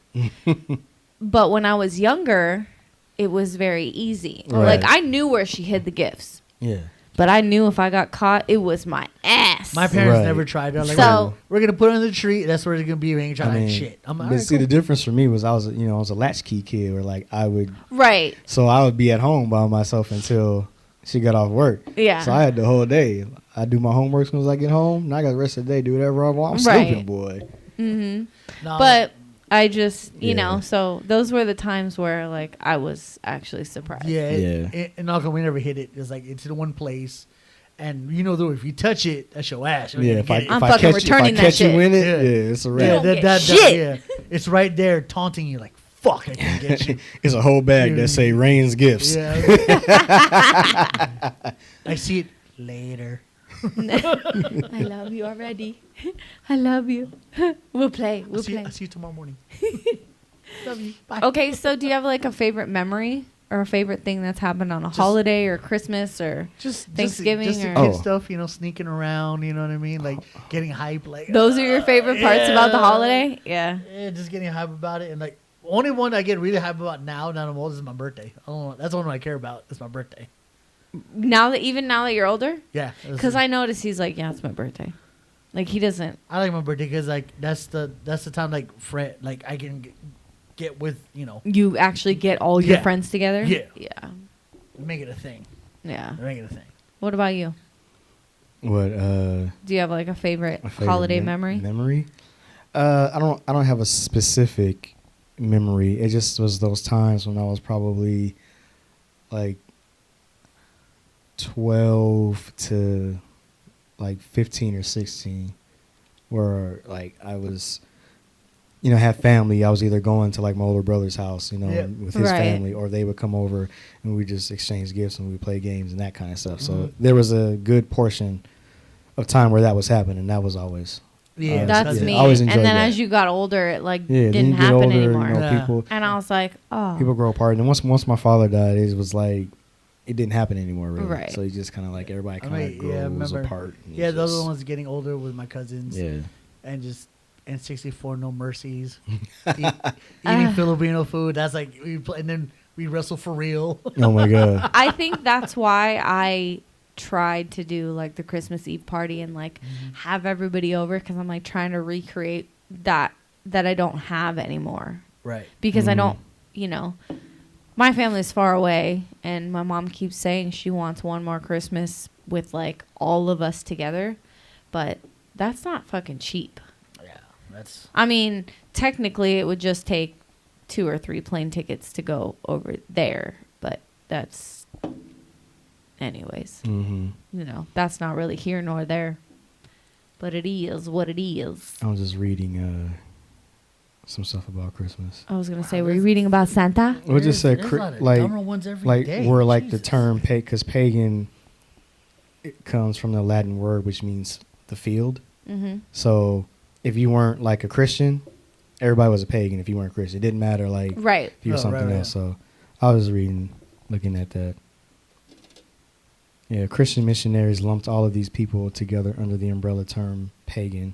But when I was younger, it was very easy. Right. Like I knew where she hid the gifts Yeah. But I knew if I got caught, it was my ass. My parents Right. never tried. They're like, So- we're gonna put it on the tree. That's where it's gonna be. We ain't trying shit. I'm like, but all right, see, cool. the difference for me was I was a latchkey kid, where like I would Right. be at home by myself until she got off work. Yeah. So I had the whole day. I do my homework as soon as I get home. And I got the rest of the day, do whatever I want. I'm Right. sleeping, boy. Mm-hmm. No, But I just, you Yeah. know, so those were the times where like I was actually surprised. yeah, Yeah. and Malcolm, we never hit it. It's like it's in one place, and you know though, if you touch it, that's your ass. You're Yeah, gonna if I, get it. I'm if I fucking catch, returning if I that catch you shit. in it, Yeah. yeah, it's a yeah, wrap. don't get shit. yeah, it's right there taunting you like, fuck, I can't get you. It's a whole bag that say Rain's Gifts. Yeah. I see it later. I love you already. I love you. We'll play. I'll We'll see, play. I'll see you tomorrow morning. Love you. Bye. Okay, so do you have like a favorite memory or a favorite thing that's happened on a holiday or Christmas or Just Thanksgiving just the or- kid Oh. stuff, sneaking around, you know what I mean? Like getting hype, like those are your favorite parts about the yeah. holiday? Yeah. Yeah, just getting hype about it, and like only one I get really hype about now that I'm old is my birthday. I don't know, that's the one I care about. It's my birthday. Now that you're older? Yeah, Because I noticed he's like, yeah, it's my birthday. Like he doesn't. I like my birthday because like that's the time like I can get with You actually get all your Yeah. friends together? Yeah. Yeah. make it a thing. Yeah. Make it a thing. What about you? What? Do you have like a favorite, My favorite holiday memory? Memory? I don't have a specific memory. It just was those times when I was probably like 12 to like 15 or 16, where like I was, have family. I was either going to like my older brother's house, Yeah. with his Right. family, or they would come over and we just exchange gifts and we play games and that kind of stuff. So Mhm. there was a good portion of time where that was happening. That was always Yeah, That's yeah, me. I always And enjoyed then that. as you got older, it like yeah. Then didn't you get happen older, anymore. Yeah. people And I was like, oh. people grow apart. And once my father died, it was like it didn't happen anymore, really. Right. So you just kind of like everybody I kind mean, of grows yeah, I remember. apart. and Yeah, it's those are the just- ones getting older with my cousins. Yeah. And just N64 No Mercies. Eating Filipino food. That's like we play, and then we wrestle for real. Oh my god. I think that's why I tried to do like the Christmas Eve party and like have everybody over because I'm like trying to recreate that I don't have anymore Right. because I Mhm. don't, my family's far away and my mom keeps saying she wants one more Christmas with like all of us together, but that's not fucking cheap. Yeah. That's I mean, technically it would just take 2 or 3 plane tickets to go over there, but that's anyways. Mm-hmm. That's not really here nor there. But it is what it is. I was just reading some stuff about Christmas. I was going to say, Wow, were you that's- reading about Santa? We'll just say there's a lot of like dumber ones every like day. where like the Jesus. term because pagan, it comes from the Latin word which means the field. Mm-hmm. So if you weren't like a Christian, everybody was a pagan. If you weren't Christian, it didn't matter like Right. if you were Oh, something right, else. So I was looking at that. Yeah, Christian missionaries lumped all of these people together under the umbrella term pagan.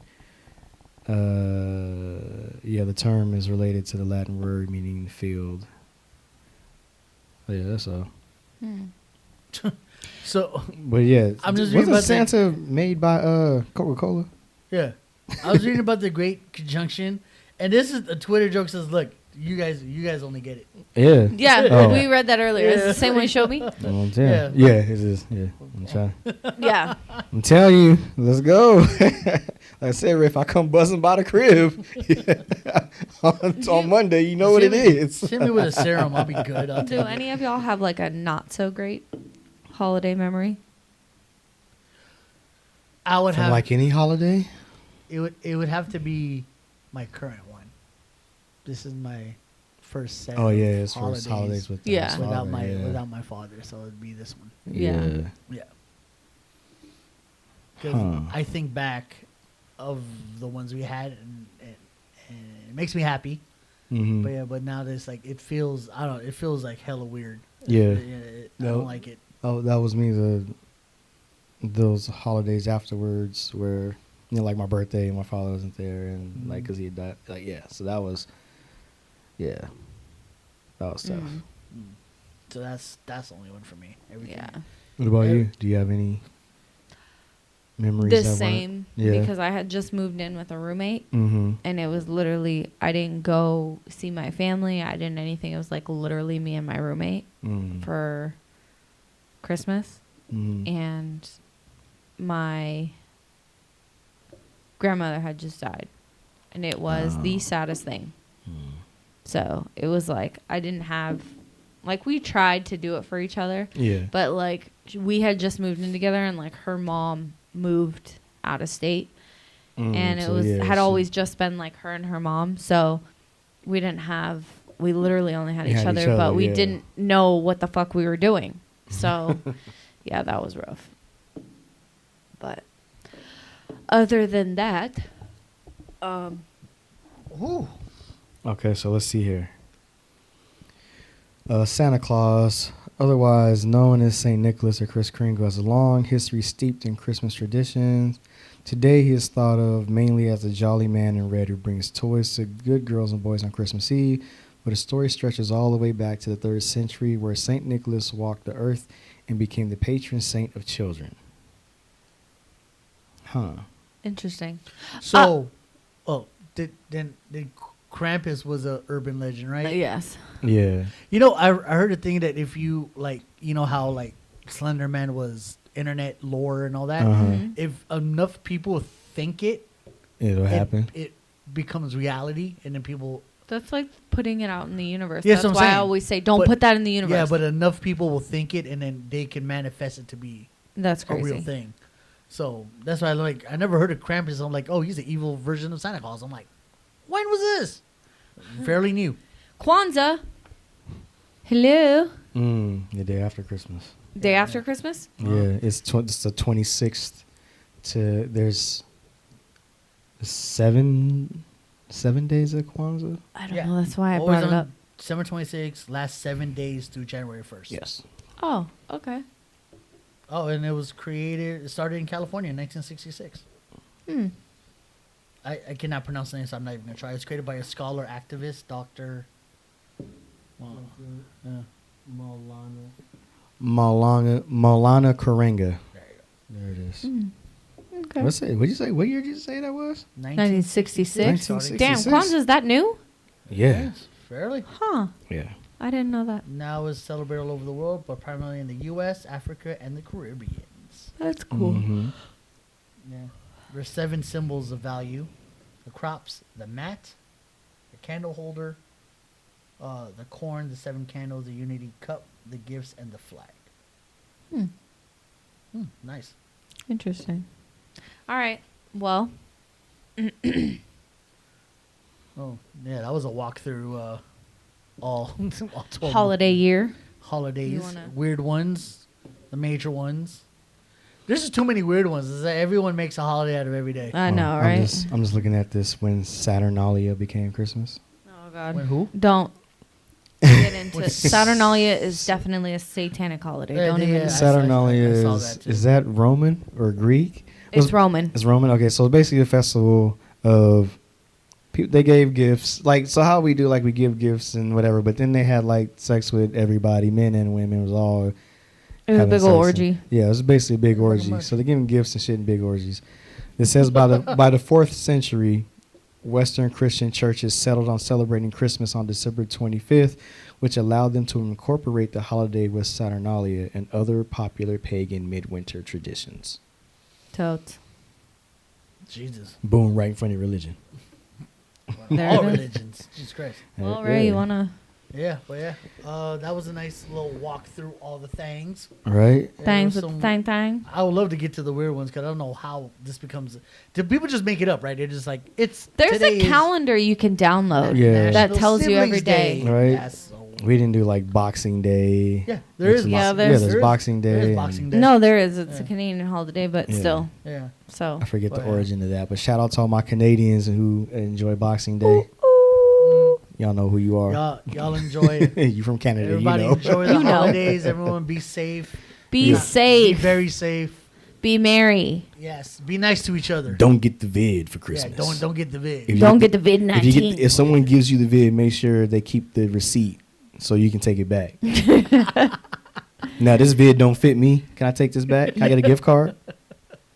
The term is related to the Latin word meaning field. Yeah, that's all. So But yeah, I'm just reading wasn't about Santa made by Coca-Cola? yeah, I was reading about the Great Conjunction, and this is a Twitter joke says, "Look, you guys only get it." Yeah. Yeah, Oh. we read that earlier. It's Yeah. the same one you showed me? Well, Yeah. yeah, it is. Yeah, Yeah. I'm telling you, let's go. Like I said, if I come buzzing by the crib on Monday, you know what it is. Send me with a serum, I'll be good. I'll Do tell you. any of y'all have like a not so great holiday memory? I would From have like any holiday? it would have to be my current one. This is my first set. Oh of yeah, it's first holidays with Yeah. his without father, my yeah. without my father, so it'd be this one. Yeah. Yeah. Because Huh. I think back of the ones we had, and it makes me happy. Mhm. But yeah, but now there's like it feels it feels like hella weird. Yeah. I No. don't like it. Oh, that was me. Those holidays afterwards, where like my birthday, my father wasn't there, and like because he had died. Like so that was, yeah, that was tough. Mm. So that's the only one for me. Everything. Yeah. What about you? Do you have any memories? The that weren't- same, Yeah. because I had just moved in with a roommate, Mm-hmm. and it was literally, I didn't go see my family. I didn't anything. It was like literally me and my roommate Mm. for Christmas. Mm. And my grandmother had just died, and it was the saddest thing. So it was like I didn't have, like, we tried to do it for each other, Yeah. but like we had just moved in together, and like her mom moved out of state, and it so, was yeah, had she- always just been like her and her mom. So we didn't have, we literally only had You each had other, each other, but we yeah. didn't know what the fuck we were doing. So yeah, that was rough. But other than that, Ooh. Okay, so let's see here. Santa Claus, otherwise known as St. Nicholas or Kris Kringle, has a long history steeped in Christmas traditions. Today, he is thought of mainly as a jolly man in red who brings toys to good girls and boys on Christmas Eve, but his story stretches all the way back to the 3rd century, where St. Nicholas walked the earth and became the patron saint of children. Huh. interesting. So, did Krampus was a urban legend, right? Yes. Yeah. You know, I heard a thing that if you like, you know how like Slender Man was internet lore and all that. Uh-huh. Mhm. If enough people think it, It'll happen. it becomes reality, and then people. That's like putting it out in the universe. Yes, That's I'm why I saying. always say, don't But- put that in the universe. Yeah, but enough people will think it, and then they can manifest it to be that's a crazy. real thing. So that's why I never heard of Krampus. I'm like, oh, he's an evil version of Santa Claus. I'm like, when was this? Fairly new. Kwanzaa. Hello. The day after Christmas. Day after Christmas? Yeah, it's the 26th to there's 7 days of Kwanzaa. I don't Yeah. know. That's why I Always brought it on up. December 26th, last 7 days through January 1st. Yes. Oh, okay. Oh, and it started in California in 1966. Hmm. I cannot pronounce the name, so I'm not even going to try. It's created by a scholar activist, Dr. Well, Maulana Karenga. there you There it is. Okay. What's it? What'd you say? What year did you say that was? go. 1966? Started- Damn, 66. Kwanzaa, is that new? Yeah. Yes, fairly. Huh. Yeah. I didn't know that. Now is celebrated all over the world, but primarily in the U.S., Africa, and the Caribbean. That's cool. Mm-hmm. Yeah. There's 7 symbols of value: the crops, the mat, the candle holder, the corn, the 7 candles, the unity cup, the gifts, and the flag. Nice. Interesting. All right. Well, Oh, yeah, that was a walkthrough. All 12 holiday year. holidays, You wanna- weird ones, the major ones. There's just too many weird ones. It's like everyone makes a holiday out of every day. I know, I'm right? I'm just looking at this when Saturnalia became Christmas. Oh, God. When who? Don't get into What's- Saturnalia is definitely a satanic holiday. Yeah, Don't they- even. yeah. Saturnalia I saw is that too. is that Roman or Greek? It's Roman. It's Roman. Okay, so it's basically a festival of they gave gifts, like, so how we do, like, we give gifts and whatever, but then they had like sex with everybody, men and women. It was all It was a having big sex old and- orgy. Yeah, it was basically a big orgy. much. So they're giving gifts and shit in big orgies. It says by the 4th century, Western Christian churches settled on celebrating Christmas on December 25th, which allowed them to incorporate the holiday with Saturnalia and other popular pagan midwinter traditions. Totes. Jesus. Boom, right in front of your religion. There All it is. religions. Jesus Christ. Well, Ray, you wanna Yeah, but yeah. That was a nice little walk through all the things. Right? There things was with some- thing? I would love to get to the weird ones because I don't know how this becomes. Do people just make it up, right? They're just like, it's. There's today a calendar you can download. Yeah. That tells you every Siblings day. Right. Yes, so- We didn't do like Boxing Day. Yeah, there is. Which Yeah, Boxing- there's- there's Boxing there is Day. Boxing and Day. No, there is. It's a Yeah. Canadian holiday, but Yeah. still. Yeah. So. I forget the Oh, yeah. origin of that, but shout out to all my Canadians who enjoy Boxing Day. Y'all know who you are. Y'all enjoy. You from Canada, Everybody you know. enjoy the You know. holidays. Everyone be safe. Be Yeah. Be safe. very safe. Be merry. Yes. Be nice to each other. Don't get the vid for Yeah. Christmas. Don't get the vid. If you Don't get get the vid If, you 19. get, if someone gives you the vid, make sure they keep the receipt so you can take it back. Now this vid don't fit me. Can I take this back? Can I get a gift card?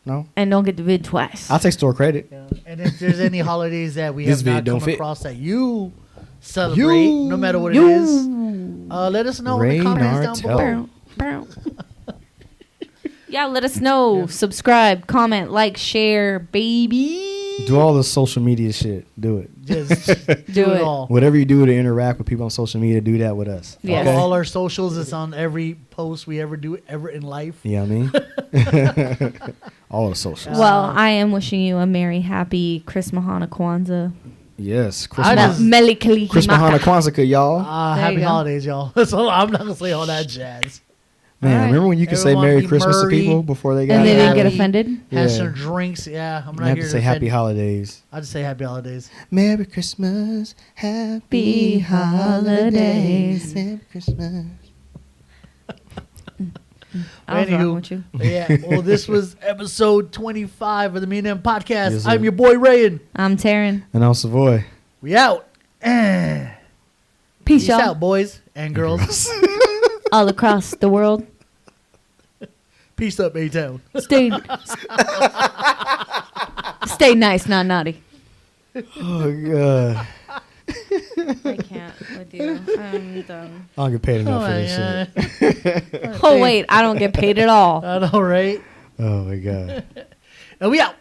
No. And don't get the vid twice. I'll take store credit. Yeah. And if there's any holidays that we This have not vid don't come fit. across that you celebrate, no matter what it is, let us know in the comments down below. Yeah, let us know. Subscribe, comment, like, share, baby. Do all the social media shit. Do it. Just Do it. all. Whatever you do to interact with people on social media, do that with us. Yes. All our socials, it's on every post we ever do ever in life. You know what I mean? All the socials. Well, I am wishing you a merry, happy ChristmaHanuKwanzakah. Yes. I just- ChristmaHanuKwanzakah, y'all. There Happy you go. holidays, y'all. So I'm not gonna say all that jazz. Man, All right. remember when you could say Everyone Merry be Christmas Murray. to people before they got And they it? didn't get Happy- offended? Have Yeah. some drinks. Yeah, I'm You not have here to to say Happy offend- Holidays. I just say happy holidays. Merry Christmas, Happy Happy holidays. Merry Christmas. I was Anywho. wrong with you. Yeah. Well, this was episode 25 of the Me and Them podcast. Yes, sir. I'm your boy Rayan. I'm Taryn. And I'm Savoy. We out. Peace, Peace y'all. out, boys and girls. All across the world. Peace up, A-Town. Stay nice, not naughty. Oh, God. I can't with you. I'm done. I don't get paid enough Oh, for this my shit. God. Oh, wait. I don't get paid at all. I know, right? Oh, my God. And we out.